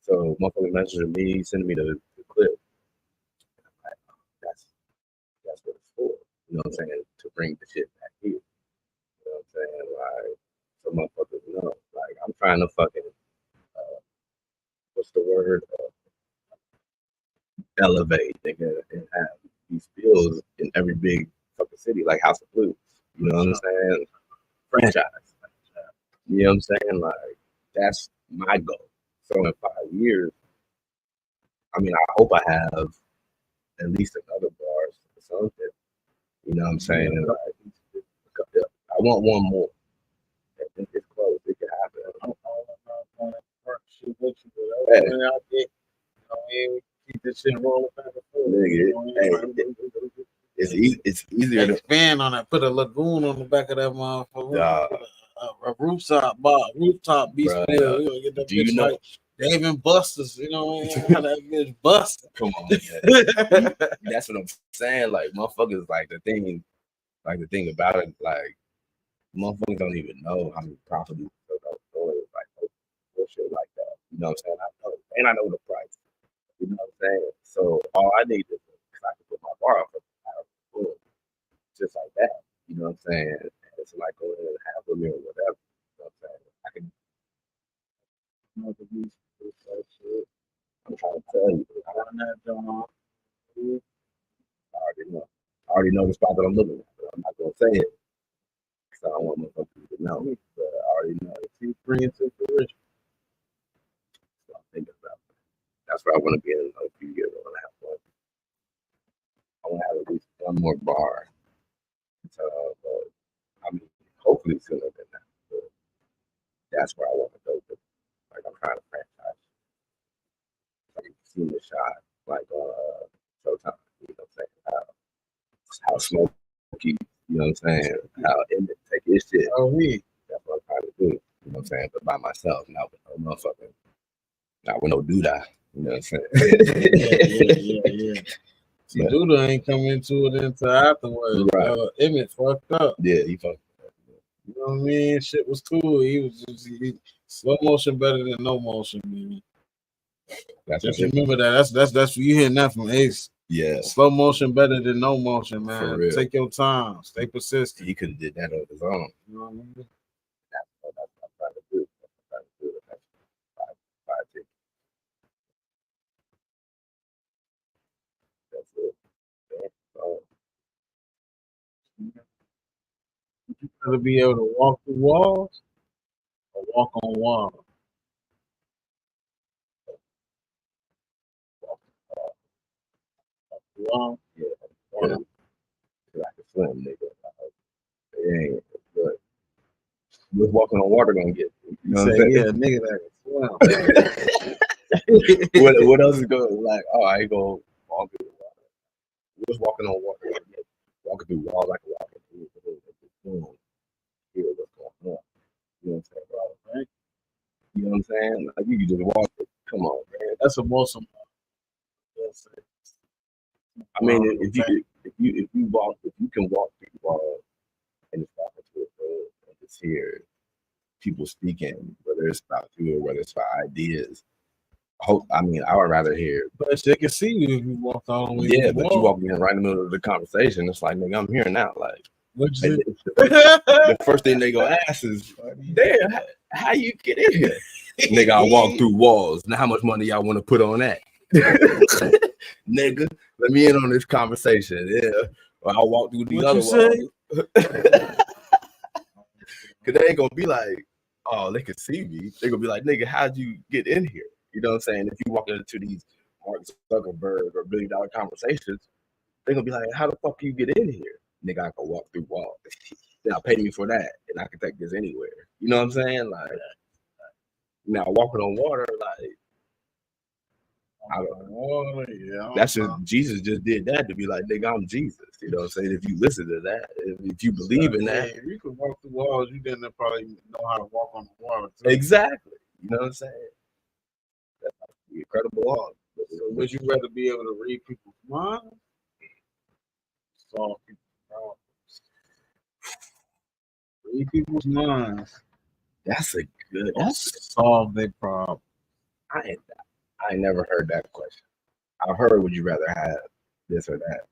So motherfuckers messaging me, sending me the clip. Like, that's what it's for. You know what I'm saying? To bring the shit back here. You know what I'm saying? Like, so motherfuckers know. Like, I'm trying to fucking what's the word? Elevate, nigga, and have these bills in every big fucking city, like House of Blues. You know what I'm saying? Franchise. You know what I'm saying? Like, that's my goal. So in 5 years, I mean, I hope I have at least another bars or something. You know what I'm saying? And like, I want one more. I think it's close. It can happen. Keep this shit rolling back and forth. Nigga, it's easier to expand on that. Put a lagoon on the back of that motherfucker. A rooftop beach bill. You know, get that bitch like Dave and Buster's. You know, how that bitch busted. Come on, man. That's what I'm saying. Like motherfuckers, like the thing about it, like motherfuckers don't even know how many properties like bullshit like that. You know what I'm saying? I know, and I know the price. You know what I'm saying? So all I need is I can put my bar up just like that. You know what I'm saying? And it's like going in half a million or whatever. You know what I'm saying? I can I'm trying to tell you. I already know the spot that I'm looking at, but I'm not gonna say it. Because I don't want motherfuckers to know. But I already know it's bringing to fruition. So I'm thinking about it. That's where I want to be in a few years. I want to have one. I want to have at least one more bar. But I mean, hopefully sooner than that. But that's where I want to go. Like I'm trying to franchise. Like seeing the shot, like Showtime. You know what I'm saying? How Smokey. You know what I'm saying? How Emmett take his shit. Oh, me. That's what I'm trying to do. You know what I'm saying? But by myself, not with no motherfucker. Not with no doodah. You know what I'm saying? Yeah. See, Duda ain't come into it until afterwards. Right. Emmett fucked up. Yeah, he fucked up. You know what I mean? Shit was cool. He was just slow motion better than no motion, man. Just remember that. That's you hearing that from Ace. Yeah. Slow motion better than no motion, man. Take your time. Stay persistent. He could have did that on his own. You know what I mean? That's what I'm trying to do. That's it. You gotta be able to walk through walls or walk on walls. Wall. Yeah. Like a slim nigga. It ain't good. What's walking on water gonna get? You know what I'm saying? Yeah, nigga that what else is going like? Oh, I ain't gonna walk through the water. What's walking on water gonna get? Walking through walls like walking through the room. Hear what's going on. You know what I'm saying, bro? Right? You know what I'm saying? Like you can just walk it. Come on, man. That's a awesome. I mean, if you can walk through the wall and just walk into a room and just hear people speaking, whether it's about you or whether it's about ideas. I would rather hear. But they can see you if you walk all the way. Yeah, but you walk in right in the middle of the conversation. It's like, nigga, I'm here now. Like, the first thing they gonna ask is, damn, how you get in here? Nigga, I walk through walls. Now, how much money y'all want to put on that? Nigga, let me in on this conversation. Yeah. Or I'll walk through these What other you say? walls. Cause they ain't gonna be like, oh, they can see me. They're gonna be like, nigga, how'd you get in here? You know what I'm saying? If you walk into these Mark Zuckerberg or $1 billion conversations, they're gonna be like, how the fuck you get in here? Nigga, I can walk through walls. Now pay me for that, and I can take this anywhere. You know what I'm saying? Like, now walking on water, like, I don't know. Yeah, That's just Jesus just did that to be like, nigga, I'm Jesus. You know what I'm saying? If you listen to that, if you believe in that, if you could walk through walls, you didn't probably know how to walk on the water. Too. exactly. You know what I'm saying? That's incredible law. So would you rather be able to read people's minds? Solve people's problems. Read people's minds. That's a good. Solve their problem. I never heard that question. I've heard, would you rather have this or that?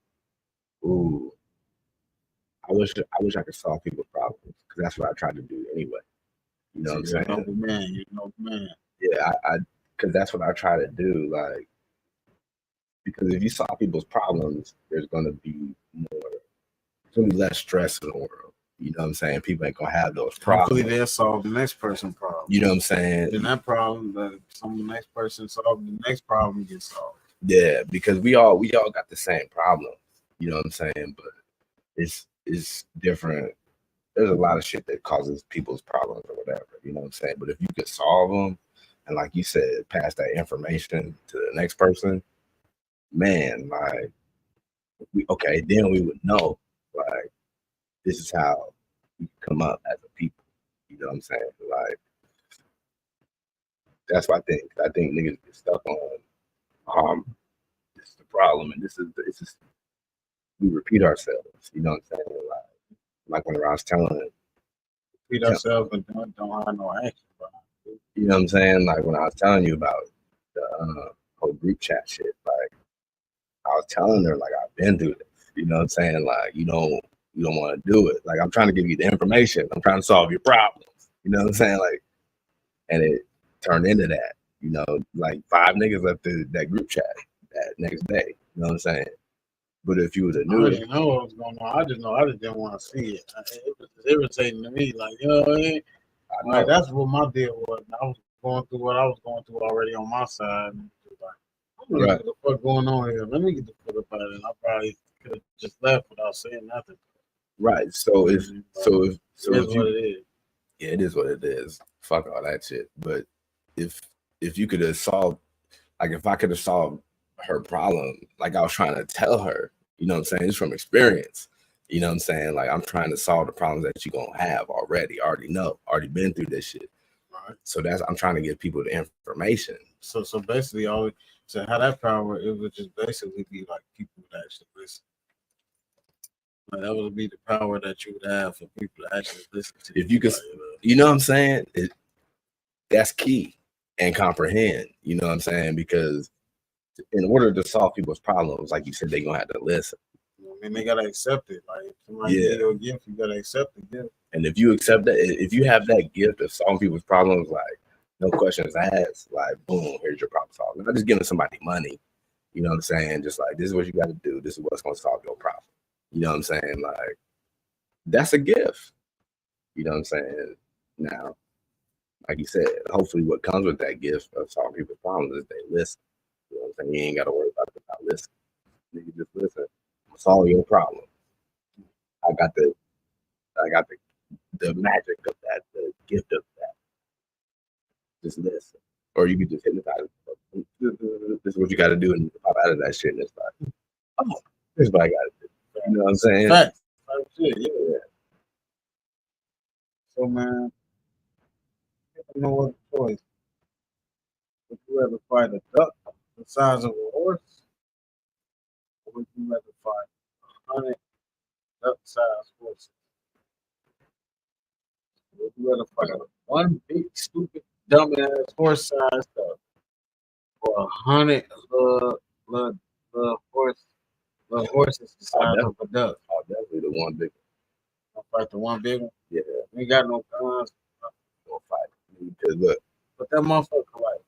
Ooh, I wish I could solve people's problems because that's what I tried to do anyway. You know what I'm saying? You're a noble man. Yeah, I because that's what I try to do. Like, because if you solve people's problems, there's gonna be less stress in the world. You know what I'm saying? People ain't gonna have those problems. Hopefully they'll solve the next person's problem. You know what I'm saying? Then that problem, the next person solve the next problem gets solved. Yeah, because we all got the same problem. You know what I'm saying? But it's different. There's a lot of shit that causes people's problems or whatever. You know what I'm saying? But if you could solve them, and like you said, pass that information to the next person, man, like, then we would know, like, this is how we come up as a people. You know what I'm saying? Like, that's what I think. I think niggas get stuck on, this is the problem, and this is we repeat ourselves. You know what I'm saying? Like when I was telling, repeat ourselves and don't have no action. You know what I'm saying? Like when I was telling you about the whole group chat shit, like I was telling her, like, I've been through this. You know what I'm saying? Like, you don't want to do it. Like, I'm trying to give you the information. I'm trying to solve your problems. You know what I'm saying? Like, and it turned into that. You know, like 5 niggas left that group chat that next day. You know what I'm saying? But if you would have knew, I didn't know what was going on. I just didn't want to see it. It was irritating to me. Like, you know what I mean? Like, that's what my deal was. I was going through what I was going through already on my side. And like, what the fuck going on here? Let me get the fuck up out of it. I probably could have just left without saying nothing. Right. So if it is. Yeah, it is what it is. Fuck all that shit. But if you could have solved, like, if I could have solved her problem, like I was trying to tell her, you know what I'm saying? It's from experience. You know what I'm saying? Like, I'm trying to solve the problems that you're gonna have already been through this shit. Right. So I'm trying to give people the information. So basically, to have that power, it would just basically be like people would actually listen. Like, that would be the power that you would have for people to actually listen to. If you could, you know what I'm saying? That's key and comprehend. You know what I'm saying? Because in order to solve people's problems, like you said, they're gonna have to listen. I mean, they gotta accept it. Like, if somebody give you a gift, you gotta accept the gift. And if you accept that, if you have that gift of solving people's problems, like, no questions asked, like, boom, here's your problem solved. Not just giving somebody money, you know what I'm saying? Just like, this is what you got to do. This is what's gonna solve your problem. You know what I'm saying? Like, that's a gift. You know what I'm saying? Now, like you said, hopefully what comes with that gift of solving people's problems is they listen. You know what I'm saying? You ain't got to worry about it not listening. You just listen. Solve your problem. I got the magic of that, the gift of that. Just listen. Or you can just hypnotize. This is what you got to do, and pop out of that shit. And it's like, oh, this is what I got to do. You know what I'm saying? Facts. Yeah. So, man, I don't know what choice. Would you rather fight a duck the size of a horse, or would you rather fight 100 duck-sized horses? Would you rather fight one big, stupid, dumbass horse-sized duck, or 100 little horses the size of a duck? Oh, definitely the one big one. I'll fight the one big one? Yeah. We ain't got no guns. We'll fight. Because look. But that motherfucker, like,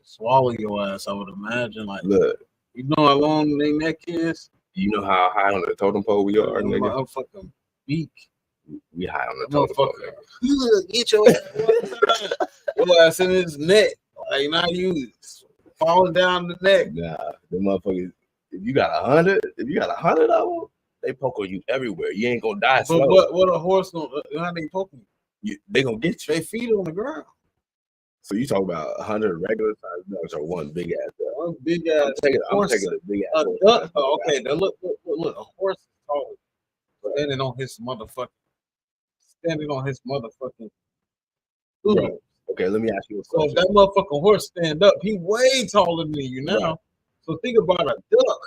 swallow your ass. I would imagine. Like, Look, you know how long their neck is? you know how high on the totem pole we are, nigga? Motherfucking beak. We high on the totem pole, Motherfucker. Get your ass. Your ass in his neck. Like, now you falling down the neck. Nah, the motherfuckers. If you got 100 of them, they poke on you everywhere. You ain't gonna die slow. But what a horse gonna? How they poke you? They gonna get you. They feet on the ground. So you talk about 100 regular size ducks or one big ass duck? One big ass. I'm taking a big ass. Duck. Oh, okay, now look. A horse is tall. Standing on his motherfucking. Right. Okay, let me ask you a question. So if that motherfucking horse stand up, he way taller than you now. Right. So think about a duck.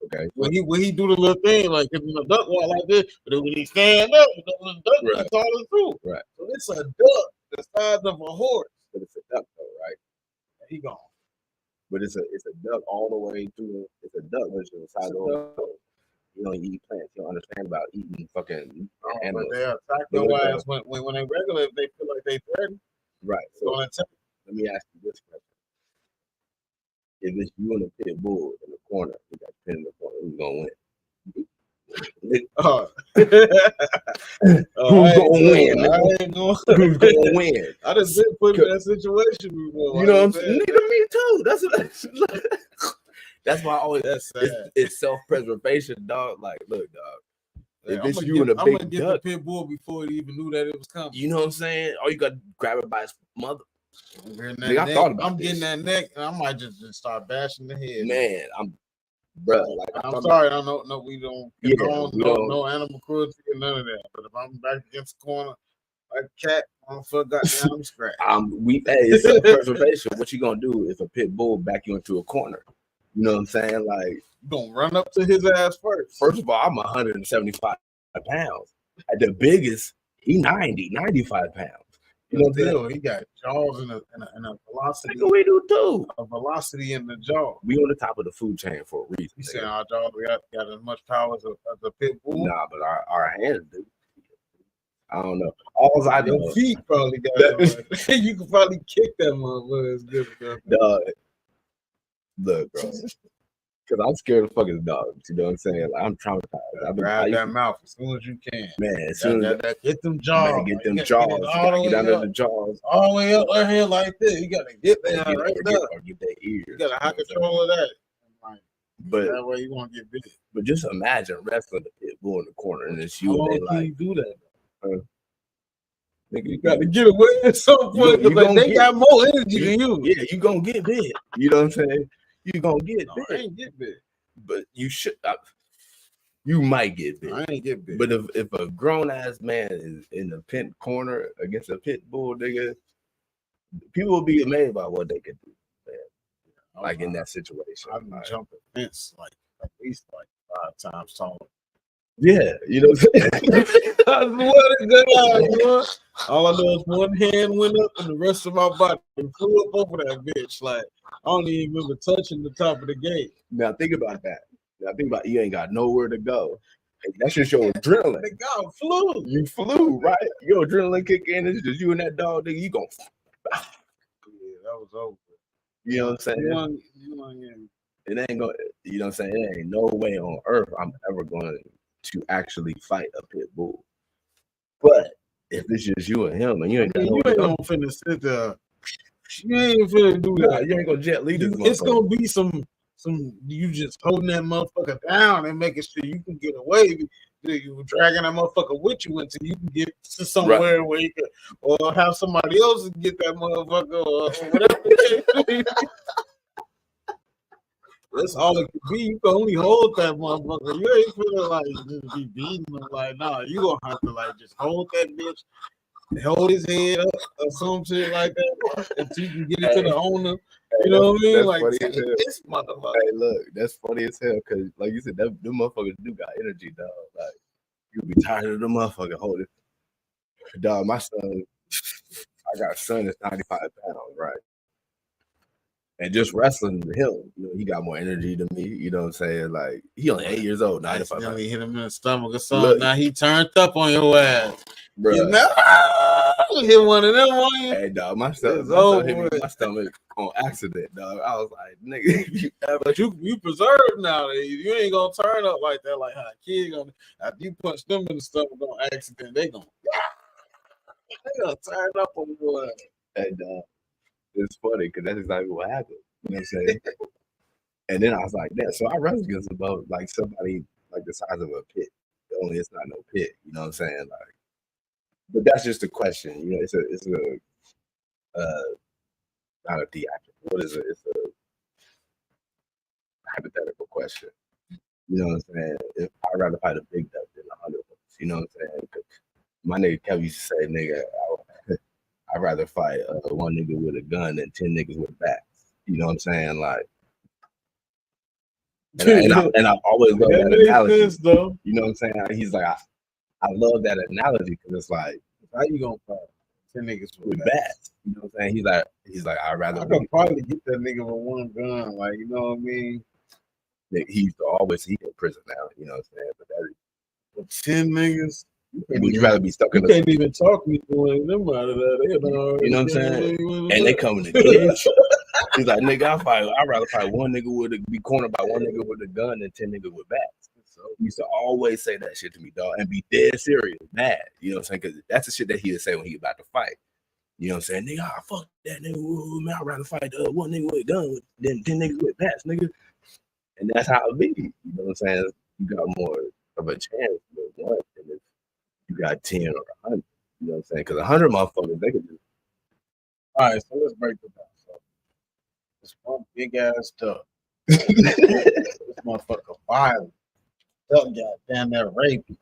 Okay. When he do the little thing, like if the duck walk like this, but then when he stand up, the duck is taller too. Right. So it's a duck the size of a horse. But it's a duck though, right? He gone. But it's a duck all the way through. It's a duck, which is the size of a horse. You don't eat plants. You don't understand about eating fucking animals. But they attack your ass when they regular, they feel like they threatened. Right. So let me ask you this question. If it's you and a pit bull in the corner, you got pin in the corner, who's gonna win? Who's gonna win? I just been put in that situation before. You know what I'm saying? Nigga, me too. That's why I always it's self-preservation, dog. Like, look, dog. If it's you and a big duck, I'm gonna get the pit bull before he even knew that it was coming. You know what I'm saying? All you gotta grab it by his mother. I thought about getting that neck, and I might just start bashing the head. Man, I'm sorry. I don't know. We don't. No animal cruelty or none of that. But if I'm back against the corner like a cat, I'm goddamn scratch. It's self-preservation. What you gonna do if a pit bull back you into a corner? You know what I'm saying? Like, you gonna run up to his ass first. First of all, I'm 175 pounds. At the biggest, he 95 pounds. You know what I'm saying? He got jaws and a velocity. We do too. A velocity in the jaw. We on the top of the food chain for a reason. You saying our jaws got as much power as a pit bull? Nah, but our hands do. I don't know. All I know. Your feet probably got it. You can probably kick that motherfucker as good as that. Look, bro. Because I'm scared of fucking dogs. You know what I'm saying? Like, I'm traumatized. Grab that mouth as soon as you can. Man, as soon as get them jaws. Man, get them jaws. Get under the jaws. All the way up right here like this. You got to get that right there. Get that ear. You got a high control of that. But that way you won't get bit. But just imagine wrestling the pit bull in the corner and it's you. How and long can you do that? Nigga, you got to get away at some point because they got more energy than you. Yeah, you gonna get bit. You know what I'm saying? You gonna get bit. I ain't get bit. But you should. You might get bit. I ain't get bit. But if a grown ass man is in the pit corner against a pit bull, nigga, people will be amazed by what they can do. Man. Like in that situation, I've been jumping fence like at least like 5 times taller. Yeah, you know what I'm saying? I swear to God, all I know is one hand went up and the rest of my body flew up over that bitch. Like, I don't even remember touching the top of the gate. Now think about that. Now think about you ain't got nowhere to go. That's just your adrenaline. The guy flew. You flew, right? Your adrenaline kick in. It's just you and that dog, nigga. You gon' yeah, that was over. You know what I'm saying? It ain't gonna. You know what I'm saying? It ain't no way on earth I'm ever going to actually fight a pit bull. But if it's just you and him, and you ain't gonna finna sit there. You ain't finna do that. You ain't gonna jet lead this. It's gonna be some you just holding that motherfucker down and making sure you can get away. You dragging that motherfucker with you until you can get to somewhere where you can, or have somebody else get that motherfucker or whatever. That's all it could be. You can only hold that motherfucker. You ain't feeling like just be beating him. Like, nah, you gonna have to like just hold that bitch, hold his head up or some shit like that until you can get it to the owner. You know what I mean? Like this motherfucker. Hey, look, that's funny as hell because, like you said, them motherfuckers do got energy, dog. Like you be tired of the motherfucker holding. Dog, my son, I got a son that's 95 pounds, right? And just wrestling with him, you know, he got more energy than me. You know what I'm saying? Like he only 8 years old, 95 pounds. Hit him in the stomach or something. Look, now he turned up on your ass. Bro. You know? hit one of them on you. Hey, dog, my It's stomach over hit me in with. my stomach on accident, dog. I was like, nigga, if you ever But you preserved now. You ain't gonna turn up like that, like how a kid gonna. After you punch them in the stomach on accident, they gonna turn up on you. and it's funny because that's exactly what happened. You know what I'm saying? And then I was like, damn, so I wrestled against about like somebody like the size of a pit. Only it's not no pit, you know what I'm saying? Like, but that's just a question. You know, it's a not a theatrical. What is it? It's a hypothetical question. You know what I'm saying? If I'd rather fight a big duck than 100 bucks. You know what I'm saying? 'Cause my nigga Kevin used to say, nigga, I'd rather fight one nigga with a gun than 10 niggas with bats. You know what I'm saying? Like, and I've always loved that analogy. Sense, though. You know what I'm saying? He's like, I love that analogy because it's like, how you gonna fight 10 niggas with bats? You know what I'm saying? He's like, I'd rather. I could probably get that nigga with one gun, like, you know what I mean? He used to always, he in prison now, you know what I'm saying? But that with 10 niggas, would you rather be stuck in the? You can't even talk me through them out of that. You know what I'm saying? And they coming to get you. He's like, nigga, I'd rather fight one nigga be cornered by one nigga with a gun than 10 niggas with bats. So he used to always say that shit to me, dog, and be dead serious, mad. You know what I'm saying? Because that's the shit that he would say when he about to fight. You know what I'm saying? Nigga, fuck that nigga. Man, I'd rather fight one nigga with a gun than 10 niggas with bats, nigga. And that's how it be. You know what I'm saying? You got more of a chance with one than if you got 10 or 100. You know what I'm saying? Because 100 motherfuckers, they could just. All right, so let's break it down. So this one big ass duck. This motherfucker violent. Duck got damn that rape. This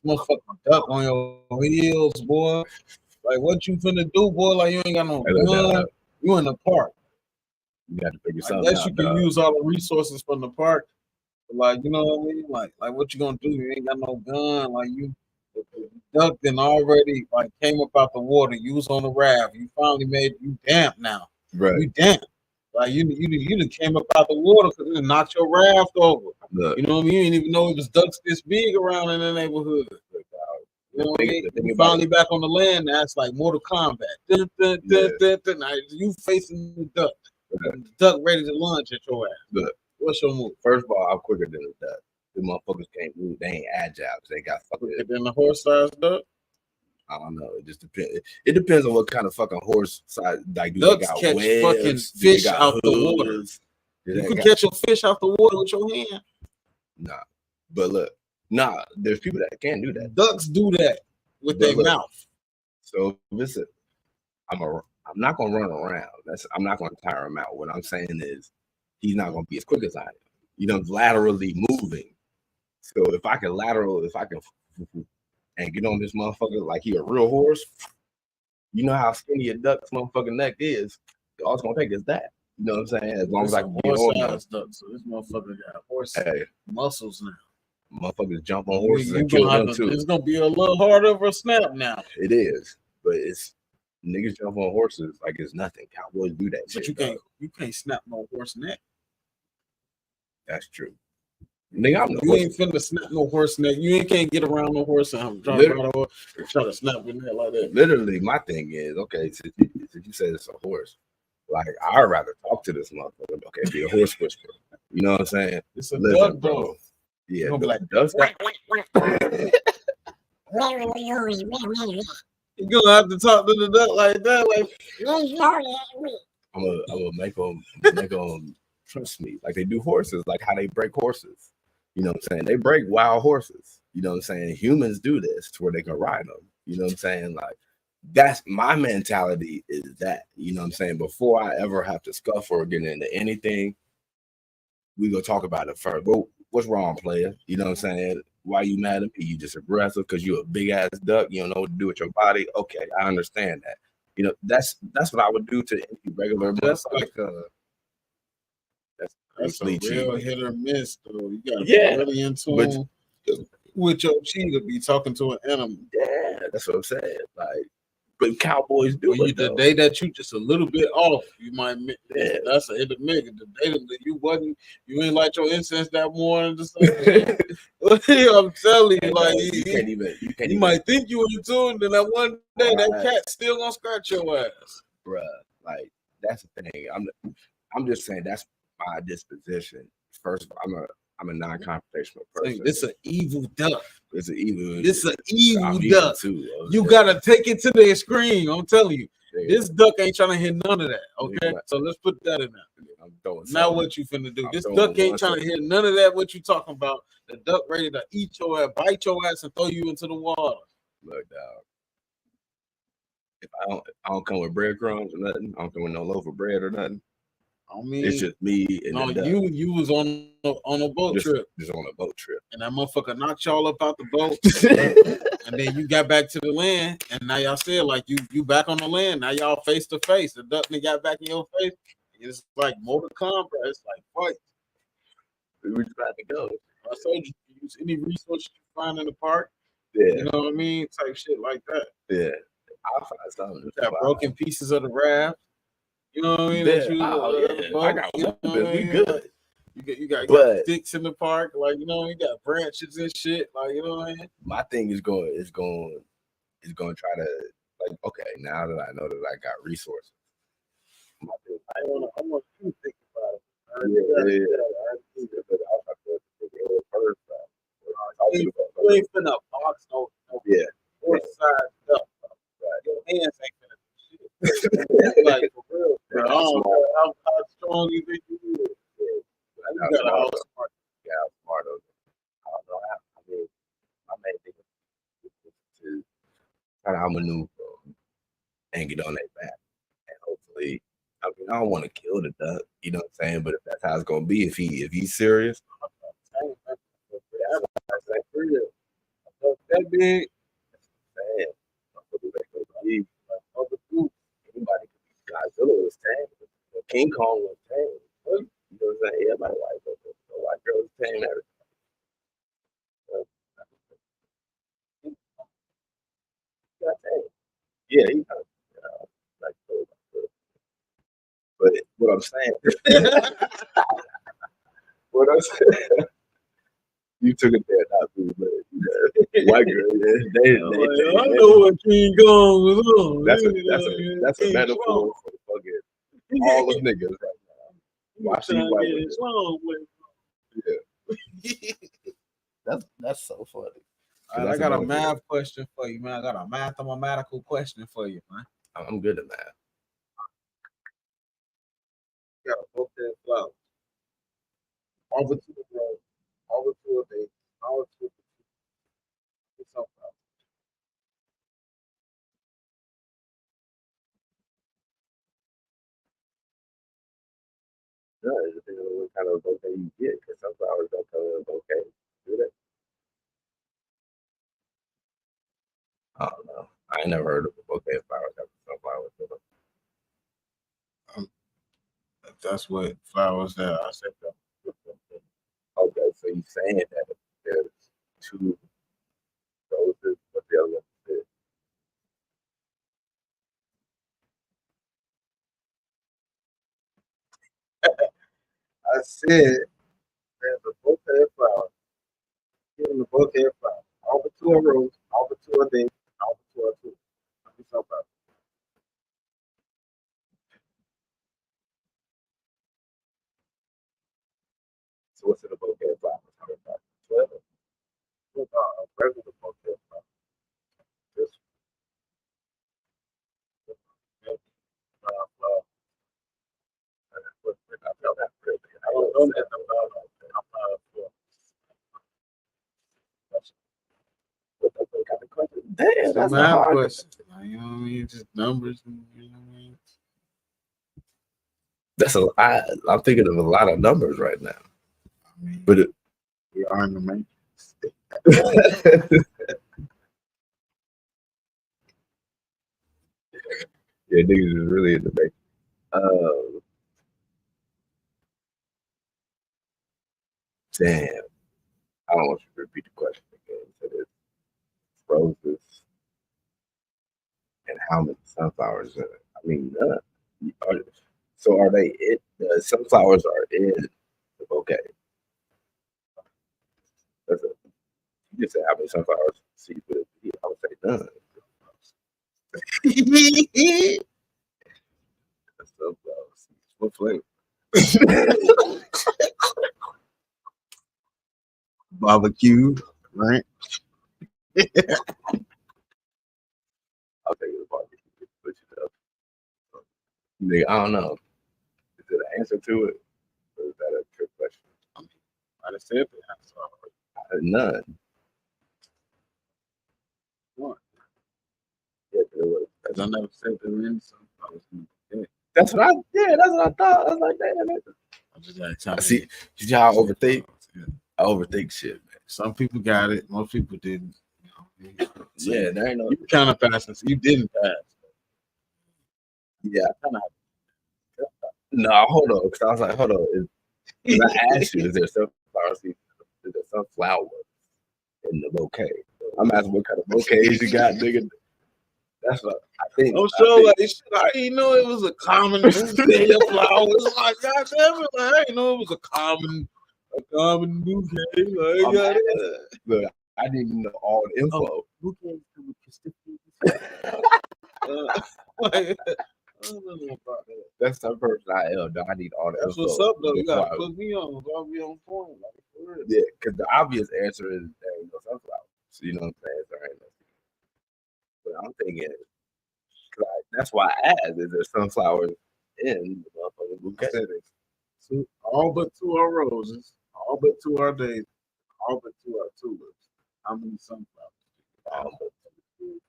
motherfucker duck on your heels, boy. Like, what you finna do, boy? Like, you ain't got no gun. You in the park. You got to figure I something guess out. You can use all the resources from the park. But like, you know what I mean? Like what you gonna do? You ain't got no gun. Like, you duck then already like came up out the water. You was on the raft. You finally made you damp now. Right. You damp. Like you done came up out the water because it knocked your raft over. Look, you know what I mean? You didn't even know it was ducks this big around in the neighborhood. You know what I mean? You finally back on the land. Now it's like Mortal Kombat. Now you facing the duck. The duck ready to lunge at your ass. Look, what's your move? First of all, I'm quicker than the duck. The motherfuckers can't move. They ain't agile. They got fucking. Quicker than the horse-sized duck? I don't know. It just depends. It depends on what kind of fucking horse size. Like, do ducks they got catch webs? Fucking fish out the water. You can catch a fish out the water with your hand. Nah, but look, there's people that can't do that. Ducks do that with their mouth. So listen, I'm not gonna run around. I'm not gonna tire him out. What I'm saying is, he's not gonna be as quick as I am. You know, laterally moving. So if I can and get on this motherfucker like he a real horse, you know how skinny a duck's motherfucking neck is. All it's gonna take is that. You know what I'm saying? As long as I can get on him. Duck, so this motherfucker got horse muscles now. Motherfuckers jump on horses and kill them too. It's gonna be a little harder of a snap now. It is, but it's niggas jump on horses like it's nothing. Cowboys do that. But shit, you can't snap no horse neck. That's true. Nigga, you ain't finna snap no horse neck. You ain't can't get around no horse and try to snap your neck like that. Literally, my thing is, okay, since you said it's a horse, like I'd rather talk to this motherfucker. Okay, be a horse whisperer. You know what I'm saying? It's a duck, bro. Yeah, like ducks. You gonna have to talk to the duck like that, like. I'm gonna make them trust me, like they do horses, like how they break horses. You know what I'm saying? They break wild horses. You know what I'm saying? Humans do this to where they can ride them. You know what I'm saying? Like that's my mentality is that. You know what I'm saying? Before I ever have to scuff or get into anything, we go talk about it first. Well, what's wrong, player? You know what I'm saying? Why you mad at me? You just aggressive because you a big ass duck. You don't know what to do with your body. Okay, I understand that. You know, that's what I would do to any regular. That's like that's a real hit or miss, though. You gotta be really in tune with your cheetah, be talking to an animal. Yeah, that's what I'm saying. Like But Cowboys do When you it the though. day that you just a little bit off, you might Yeah. that's an intermediate. The day that you ain't like your incense that morning. Just like, I'm telling you, And, like you can't even. you might think you in tune, then that one day that cat still gonna scratch your ass, bruh. Like that's the thing. I'm just saying that's my disposition. First of all, I'm a non-confrontational person. This an evil duck. It's an evil. This an evil duck. Too. You gotta take it to the extreme. I'm telling you. This duck ain't trying to hit none of that. Okay, so let's put that in there. Now what you finna do? This duck ain't trying to hit none of that. What you talking about? The duck ready to eat your ass, bite your ass, and throw you into the water. Look, dog. If I don't come with breadcrumbs or nothing. I don't come with no loaf of bread or nothing. I mean, it's just me and no, the duck. you was on a boat trip. Just on a boat trip. And that motherfucker knocked y'all up out the boat. And then you got back to the land, and now y'all still like you back on the land. Now y'all face to face. The duck got back in your face. It's like Mortal Kombat. It's like fight. We were just about to go. I told you, use any resources you find in the park. Yeah. You know what I mean? Type shit like that. Yeah. I'll find something. You got broken pieces of the raft. You know what I mean? Yeah. That you, I got one, but we good. You got sticks in the park, like you got branches and shit, like you know what I mean. My thing is going to try to like. Okay, now that I know that I got resources, I want you to think about it. You ain't finna box no north side stuff. Your hands ain't finna do shit. Like for real. How strong you think you is? You gotta outsmart. Yeah, smart of it. I don't know how. I mean, my main thing is to try to outmaneuver and get on their back, and hopefully. I mean, I don't want to kill the duck, you know what I'm saying? But if that's how it's gonna be, if he's serious, that big, man, anybody could be Godzilla was tame, King Kong was tame. You know what I'm saying? Everybody like the white girl was tame everything. Yeah, he got like but what I'm saying, what I'm saying, you took it there, not me, but white girl, they I know what King Kong was on. That's a metaphor for fucking all the niggas right now. Watch these white women. Yeah. That's so funny. Right, I got a math question for you, man. I got a mathematical question for you, man. I'm good at math. You got a book that flowers. Over to the road, over to a day, over to it's so flowers. No, it depends on what kind of bouquet you get, because some flowers don't come in a bouquet. Do they? I don't know. I ain't never heard of a bouquet of flowers having sunflowers in them. That's what flowers that I said. Okay, so you saying that if there's two roses, but the other one is I said there's a bouquet of flowers. Give them a bouquet of flowers. Over to a rose, over to a day, over to a two. It's so flowers. so what's in a bouquet of flowers? How many flowers? 12? A regular bouquet of flowers. This flower. I don't know that about Damn, that's a hard question. You know what I mean? Just numbers. You know what I mean? That's a lot. I'm thinking of a lot of numbers right now. I mean, But we are in the main. yeah, niggas is really in the making. Damn. I don't want you to repeat the question again. So it's roses. And how many sunflowers are there? I mean, none. So are they it? The sunflowers are in the bouquet. That's it. You just said how many sunflowers seeds would it be? I would say none. That's sunflower seeds. What flavor? Barbecue, right? I'll take it apart. Put it up. Nigga, I don't know. Is there an answer to it? Or is that a trick question? I just said the answer already. None. What? Yeah, there was. Because I never said there were any sunflowers in the bouquet. That's what I thought. I was like, damn it. I just got to tell See, you. you see how I overthink? Yeah. I overthink shit, man. Some people got it. Most people didn't. You know, Yeah, there ain't no. you kind of passed it. So you didn't pass. Yeah, I kind of. No, hold on. Because I was like, hold on. Because I asked you, is there sunflower seeds? Is there sunflower in the bouquet? I'm asking what kind of bouquets you got, nigga. That's what I think. I'm sure, like, I didn't know it was a common bouquet of flowers. Like, God damn it, like, I didn't know it was a common bouquet. Like, look, I didn't even know all the info. Bouquets come with constituents. Like, I don't know about that. That's the person I am. I need all the That's info. what's up, though. You before gotta I- put me on. So I'll be on point. Like, for real. Yeah, because the obvious answer is there ain't no sunflowers. So you know what I'm saying? There ain't no. But I'm thinking, that's why I asked, is there sunflowers in the motherfucking bouquet? I said it. All but two are roses. All but two are daisies. All but two are tulips. How many sunflowers? All but two.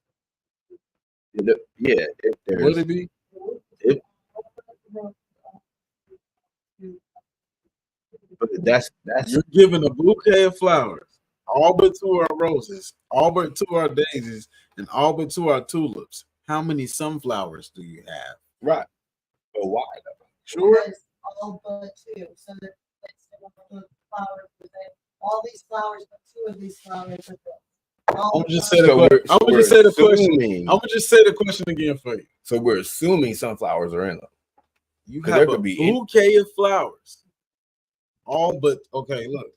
Yeah, if there's. Would it be? But that's You're giving a bouquet of flowers. All but two are roses. All but two are daisies, and all but two are tulips. How many sunflowers do you have? right. But why? Sure. All but two. So that the flowers, all these flowers, but two of these flowers are I'm all gonna just the say the question. I'm gonna just say the question. assuming, I'm gonna just say the question again for you. so we're assuming sunflowers are in them. You 'Cause have there a could be any- bouquet of flowers. All but okay. Look.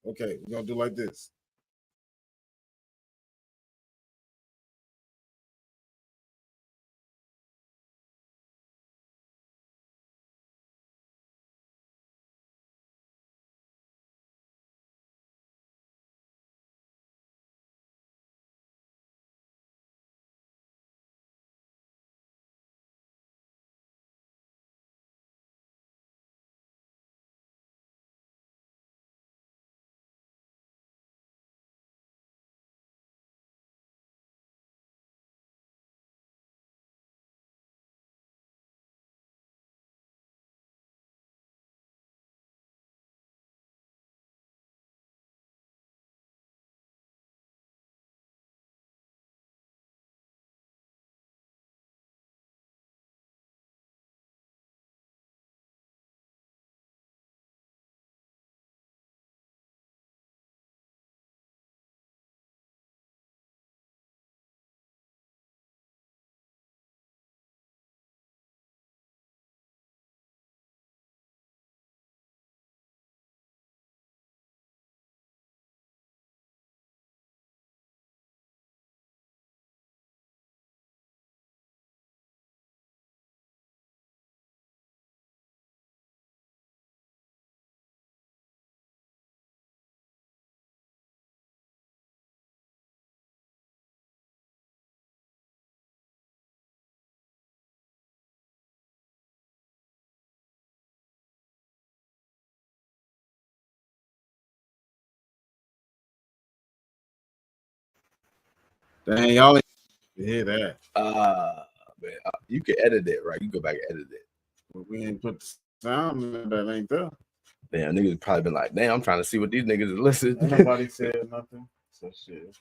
Okay, we're gonna do like this. Dang, y'all ain't hear that. Man, you can edit it, right? You go back and edit it. But we ain't put the sound in that ain't there. Damn, niggas probably been like, damn, I'm trying to see what these niggas is listening. Ain't nobody said nothing. So shit.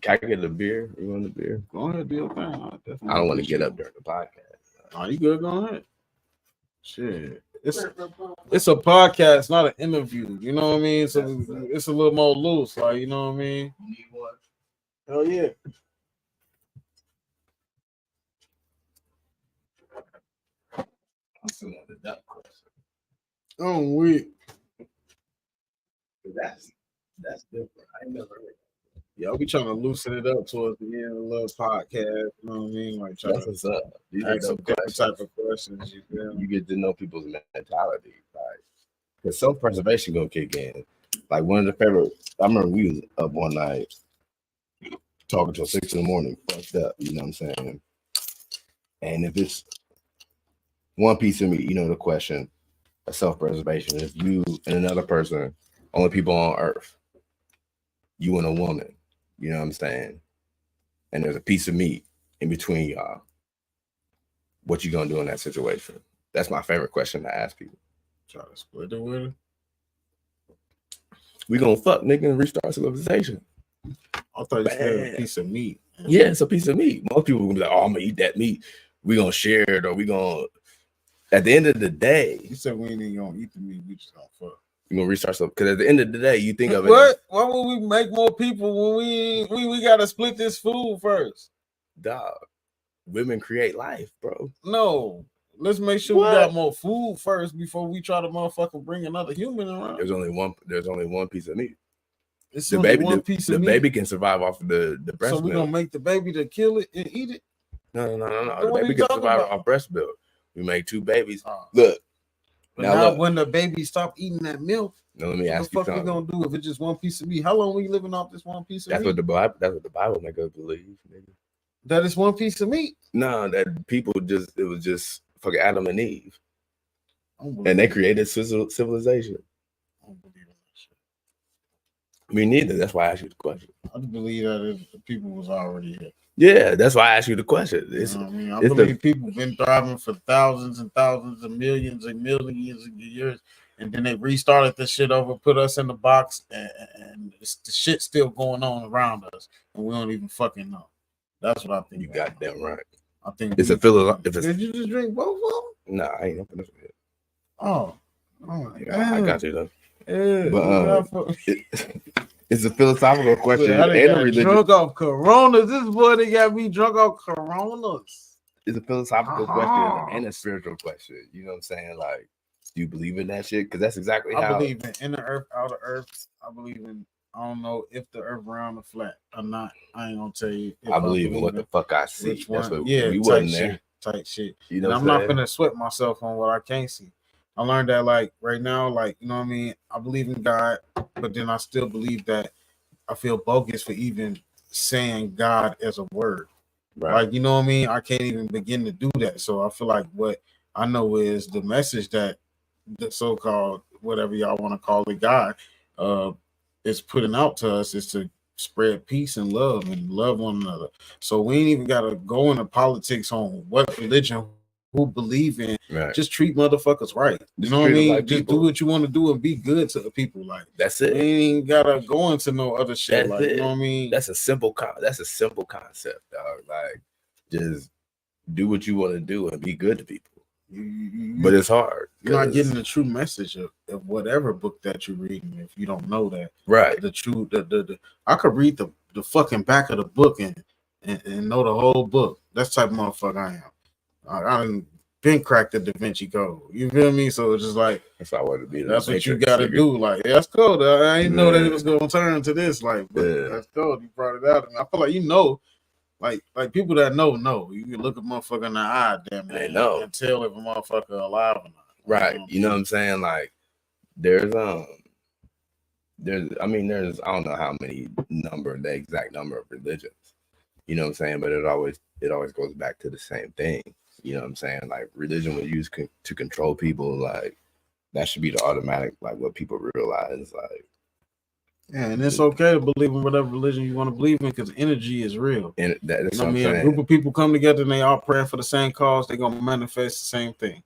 Can I get a beer? You want a beer? Go ahead, do your thing. I don't want to get up during the podcast. Oh, you good? Go ahead. Shit. It's a podcast, not an interview. You know what I mean? So it's a little more loose, like, you know what I mean? You need one? Hell yeah. still want the duck question. Oh, we. That's different. I ain't never heard of Yeah, I'll be trying to loosen it up towards the end of the little podcast. You know what I mean? Like, try that's to what's up. These are ask some dope different questions. type of questions. You feel me? You get to know people's mentality, like because self-preservation gonna kick in. Like one of the favorite. I remember we was up one night talking till 6 a.m, fucked up. You know what I'm saying? And if it's one piece of meat, you know the question of self-preservation is you and another person, only people on earth. You and a woman. You know what I'm saying? And there's a piece of meat in between y'all. What you gonna do in that situation? That's my favorite question to ask people. Try to split it with her. We gonna fuck, nigga, and restart civilization. I thought you said a Bad. piece of meat. Yeah, it's a piece of meat. Most people gonna be like, "Oh, I'm gonna eat that meat. We gonna share it, or we gonna." At the end of the day, You said we ain't even gonna eat the meat. We just gonna fuck. we gonna restart something. Because at the end of the day, you think of it. What? Why would we make more people when we gotta split this food first? Dog, women create life, bro. No. Let's make sure we got more food first before we try to motherfucking bring another human around. There's only one piece of meat. It's The only baby, one the, piece the of meat. baby can survive off of the breast So we're milk. gonna make the baby to kill it and eat it? No. What The are baby you can talking survive about? off breast milk. We make two babies. Oh. Look. But Now now look. when the baby stop eating that milk, Now let me what the ask you fuck we something. gonna do if it's just one piece of meat? How long we living off this one piece of That's meat? what the Bible make us believe, nigga. That is one piece of meat. No, that people it was just fucking Adam and Eve. I don't And believe they it. created civilization. I don't believe in that shit. Me neither. That's why I asked you the question. I just believe that if the people was already here. Yeah, that's why I asked you the question. You know what I mean? I it's believe people been thriving for thousands and thousands and millions of years, and then they restarted this shit over, put us in the box, and the shit still going on around us, and we don't even fucking know. That's what I think. You got that right. I think It's we, a philosophy. Did you just drink both of them? No, I ain't open this shit. Oh my god! I got you though. Yeah, But it's a philosophical question I and a religious. Drunk off Coronas. This boy they got me drunk off Coronas. It's a philosophical question and a spiritual question. You know what I'm saying? Like, do you believe in that shit? Because that's exactly how I believe in the earth, out of earth. I believe in. I don't know if the earth round or flat or not. I ain't gonna tell you. I believe in what the fuck I see. Which one? That's what Yeah, we tight wasn't shit. there. Tight shit. You know, and I'm not gonna sweat myself on what I can't see. I learned that like right now, like you know what I mean. I believe in God, but then I still believe that I feel bogus for even saying God as a word. Right. Like you know what I mean. I can't even begin to do that. So I feel like what I know is the message that the so-called whatever y'all want to call it God is putting out to us is to spread peace and love one another. So we ain't even gotta go into politics on what religion who believe in. Right. Just treat motherfuckers right. You know what I mean? Like just do what you want to do and be good to the people. Like that's it. We ain't gotta go into no other shit. That's like it. You know what I mean? That's a simple concept, dog. Like just do what you want to do and be good to people. But it's hard. You're not getting the true message of whatever book that you're reading if you don't know that. Right. The true I could read the fucking back of the book and know the whole book. That's the type of motherfucker I am. I done been cracked the Da Vinci Code. You feel me? So it's just like that's how I want to be. That's what you gotta do. Like, yeah, that's cool. I didn't know that it was gonna turn to this. Like, but that's cool. You brought it out. And I feel like you know. Like people that know. You can look a motherfucker in the eye, damn it, they know, and tell if a motherfucker alive or not. Right. You know what I'm saying? Like there's I don't know how many the exact number of religions. You know what I'm saying? But it always goes back to the same thing. You know what I'm saying? Like religion was used to control people. Like that should be the automatic, like what people realize. Like, yeah, and it's okay to believe in whatever religion you want to believe in because energy is real. And that's what I'm saying. A group of people come together and they all praying for the same cause. They're gonna manifest the same thing.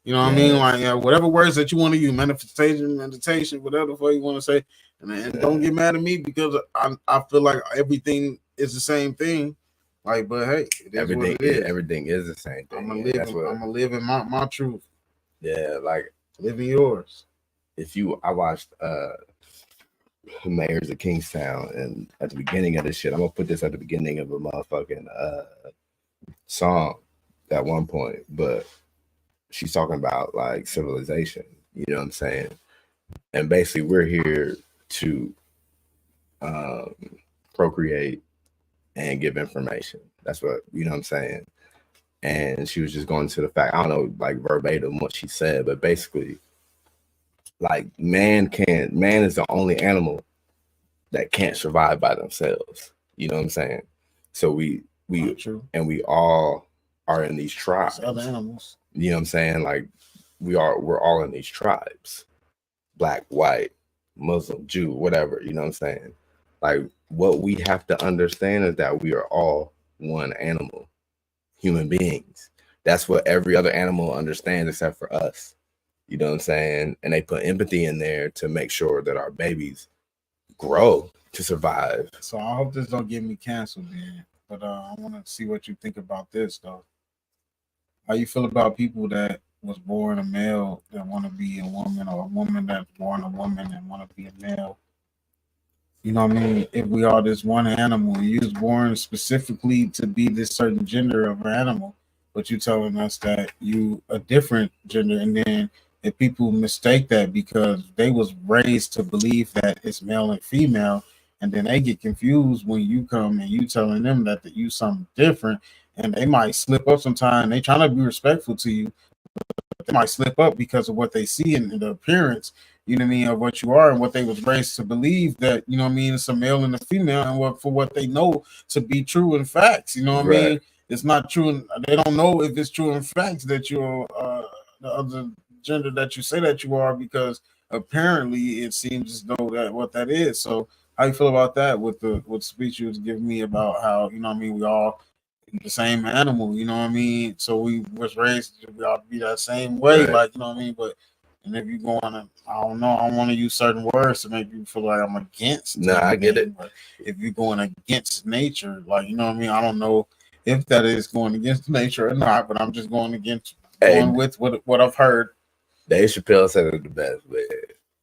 You know what I mean? Like whatever words that you want to use, manifestation, meditation, whatever the fuck you want to say. And don't get mad at me because I feel like everything is the same thing. Like, but hey, everything is the same thing. I'm gonna live in my truth. Yeah, like live in yours. I watched Mayors of Kingstown, and at the beginning of this shit, I'm gonna put this at the beginning of a motherfucking song at one point, but she's talking about like civilization. You know what I'm saying? And basically, we're here to um, procreate and give information. That's what you know what I'm saying. And she was just going to the fact, I don't know like verbatim what she said, but basically like man is the only animal that can't survive by themselves. You know what I'm saying? So we and we all are in these tribes. Other animals. You know what I'm saying? Like we're all in these tribes. Black, white, Muslim, Jew, whatever, you know what I'm saying? Like what we have to understand is that we are all one animal, human beings. That's what every other animal understands except for us. You know what I'm saying? And they put empathy in there to make sure that our babies grow to survive. So I hope this don't get me canceled, man. But I want to see what you think about this, though. How you feel about people that was born a male that want to be a woman, or a woman that's born a woman and want to be a male? You know what I mean? If we are this one animal, you was born specifically to be this certain gender of an animal, but you telling us that you a different gender, and then if people mistake that because they was raised to believe that it's male and female, and then they get confused when you come and you telling them that you something different, and they might slip up sometime. They trying to be respectful to you, they might slip up because of what they see in the appearance, you know what I mean, of what you are and what they was raised to believe that, you know what I mean, it's a male and a female, and what for what they know to be true in facts, you know what I mean? It's not true, and they don't know if it's true in facts that you're the other gender that you say that you are, because apparently it seems as though that what that is. So how you feel about that with the speech you was giving me about how, you know what I mean, we all the same animal, you know what I mean? So we was raised to be that same way, like, you know what I mean? But and if you go on, I don't know, I don't want to use certain words to make you feel like I'm against. No, I get it. But if you're going against nature, like, you know what I mean? I don't know if that is going against nature or not, but I'm just going against going with what I've heard. Dave Chappelle said it the best, man.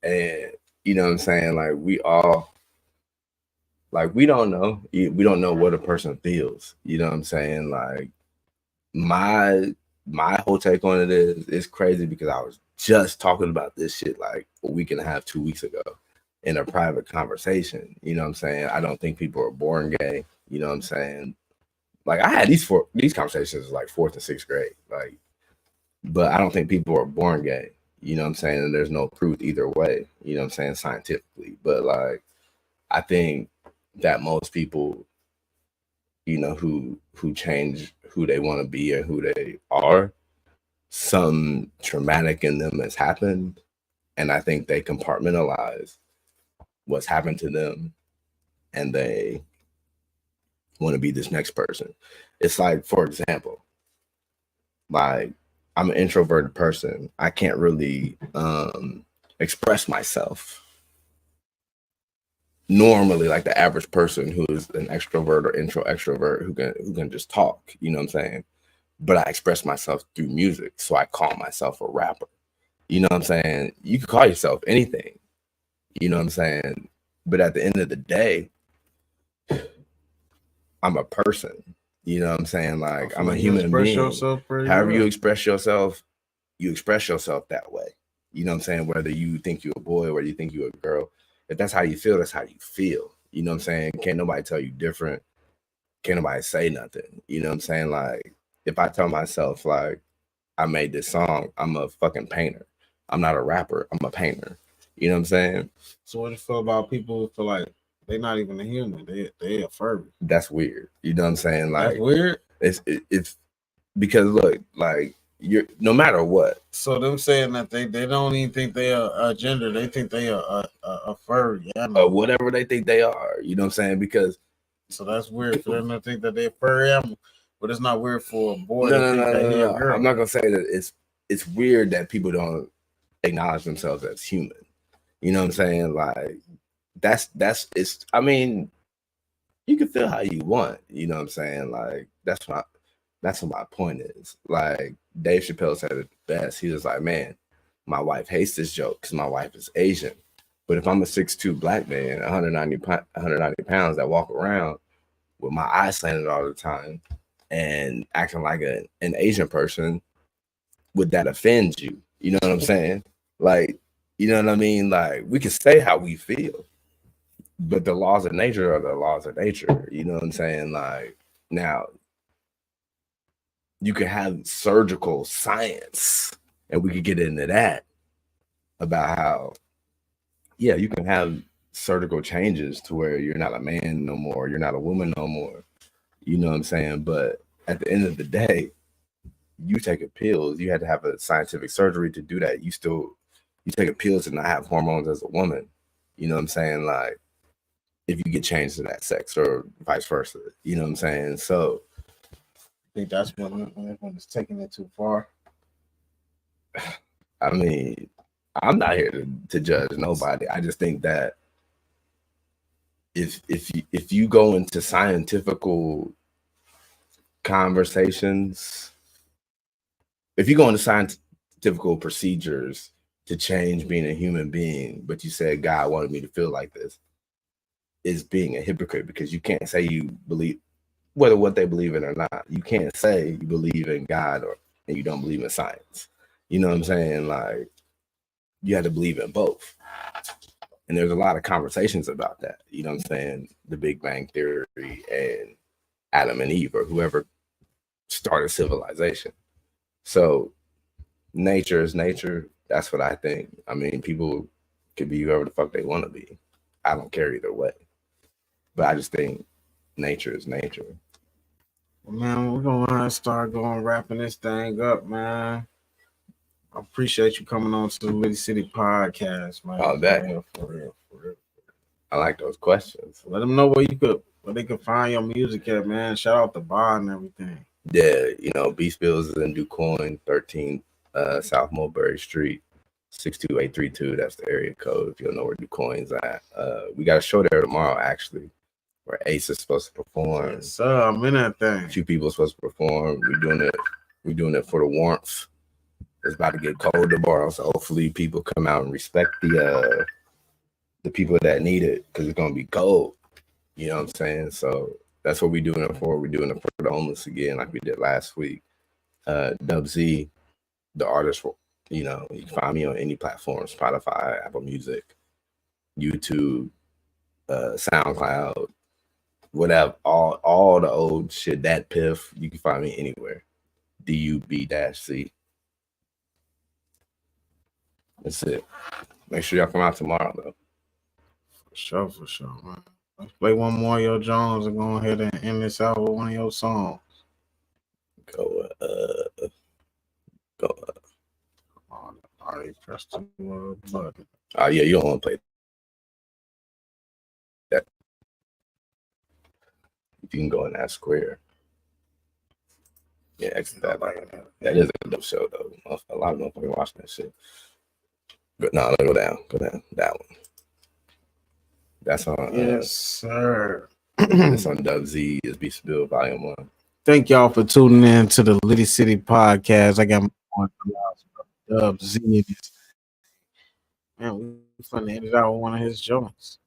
And you know what I'm saying? Like we all, like we don't know what a person feels. You know what I'm saying? Like my whole take on it is it's crazy because I was just talking about this shit like a week and a half, 2 weeks ago in a private conversation. You know what I'm saying? I don't think people are born gay. You know what I'm saying? Like I had these conversations like 4th and 6th grade. Like, but I don't think people are born gay. You know what I'm saying? And there's no proof either way, you know what I'm saying, scientifically. But like I think that most people, you know, who change who they want to be and who they are, some traumatic in them has happened. And I think they compartmentalize what's happened to them and they want to be this next person. It's like, for example, like I'm an introverted person. I can't really express myself normally like the average person who is an extrovert or extrovert who can just talk, you know what I'm saying? But I express myself through music, so I call myself a rapper. You know what I'm saying? You can call yourself anything, you know what I'm saying? But at the end of the day, I'm a person. You know what I'm saying? Like I'm a human being. However you express yourself that way. You know what I'm saying? Whether you think you're a boy, whether you think you're a girl, if that's how you feel, that's how you feel. You know what I'm saying? Can't nobody tell you different. Can't nobody say nothing. You know what I'm saying? Like if I tell myself like I made this song, I'm a fucking painter. I'm not a rapper. I'm a painter. You know what I'm saying? So what do you feel about people who feel like they're not even a human? They a furry. That's weird. You know what I'm saying? Like that's weird. It's because look, like you're no matter what. So them saying that they don't even think they are a gender, they think they are a furry animal. Whatever they think they are, you know what I'm saying? Because so that's weird for them to think that they're a furry animal, but it's not weird for a boy to think that he's a girl. I'm not gonna say that it's weird that people don't acknowledge themselves as human. You know what I'm saying? Like that's it's. I mean, you can feel how you want. You know what I'm saying? Like that's what my point is. Like Dave Chappelle said it best. He was like, man, my wife hates this joke because my wife is Asian. But if I'm a 6'2" black man, 190 pounds that walk around with my eyes slanted all the time and acting like an Asian person, would that offend you? You know what I'm saying? Like, you know what I mean? Like, we can say how we feel, but the laws of nature are the laws of nature. You know what I'm saying? Like, now you can have surgical science, and we could get into that about how, yeah, you can have surgical changes to where you're not a man no more, you're not a woman no more. You know what I'm saying? But at the end of the day, you taking pills, you had to have a scientific surgery to do that. You taking pills to not have hormones as a woman. You know what I'm saying? Like, if you get changed to that sex or vice versa. You know what I'm saying? So I think that's when it's taking it too far. I mean, I'm not here to judge nobody. I just think that if you go into scientifical conversations, if you go into scientifical procedures to change being a human being, but you said God wanted me to feel like this, is being a hypocrite, because you can't say you believe, whether what they believe in or not, you can't say you believe in God and you don't believe in science. You know what I'm saying? Like, you have to believe in both. And there's a lot of conversations about that. You know what I'm saying? The Big Bang Theory and Adam and Eve, or whoever started civilization. So nature is nature. That's what I think. I mean, people can be whoever the fuck they want to be. I don't care either way. But I just think nature is nature. Well, man, we're gonna start going wrapping this thing up, man. I appreciate you coming on to the Litty City podcast, man. All day. For real, for real. I like those questions. Let them know where they could find your music at, man. Shout out the bar and everything. Yeah, you know, Beast Bills is in DuQuoin, 13 South Mulberry Street, 62832. That's the area code if you don't know where DuQuoin's at. We got a show there tomorrow, actually, where Ace is supposed to perform. Yes, sir. I'm in that thing. A few people are supposed to perform. We're doing it for the warmth. It's about to get cold tomorrow, so hopefully people come out and respect the people that need it, because it's gonna be cold. You know what I'm saying? So that's what we're doing it for. We're doing it for the homeless again, like we did last week. Dub Z, the artist, you know, you can find me on any platform: Spotify, Apple Music, YouTube, SoundCloud, whatever, all the old shit, that Piff. You can find me anywhere. DUB-C. That's it. Make sure y'all come out tomorrow, though. For sure, man. Let's play one more of your Jones and go ahead and end this out with one of your songs. Go. I already pressed the button. Oh yeah, you don't want to play that. You can go in that square. Yeah, exit that. That is a dope show though. A lot of motherfuckers watching that shit. But no, go down. That one. That's on. Yes, sir. It's on Dub Z. It's Beast Bill Volume 1. Thank y'all for tuning in to the Litty City podcast. I got my Dub Z in this. Man, we finna end it out with one of his joints.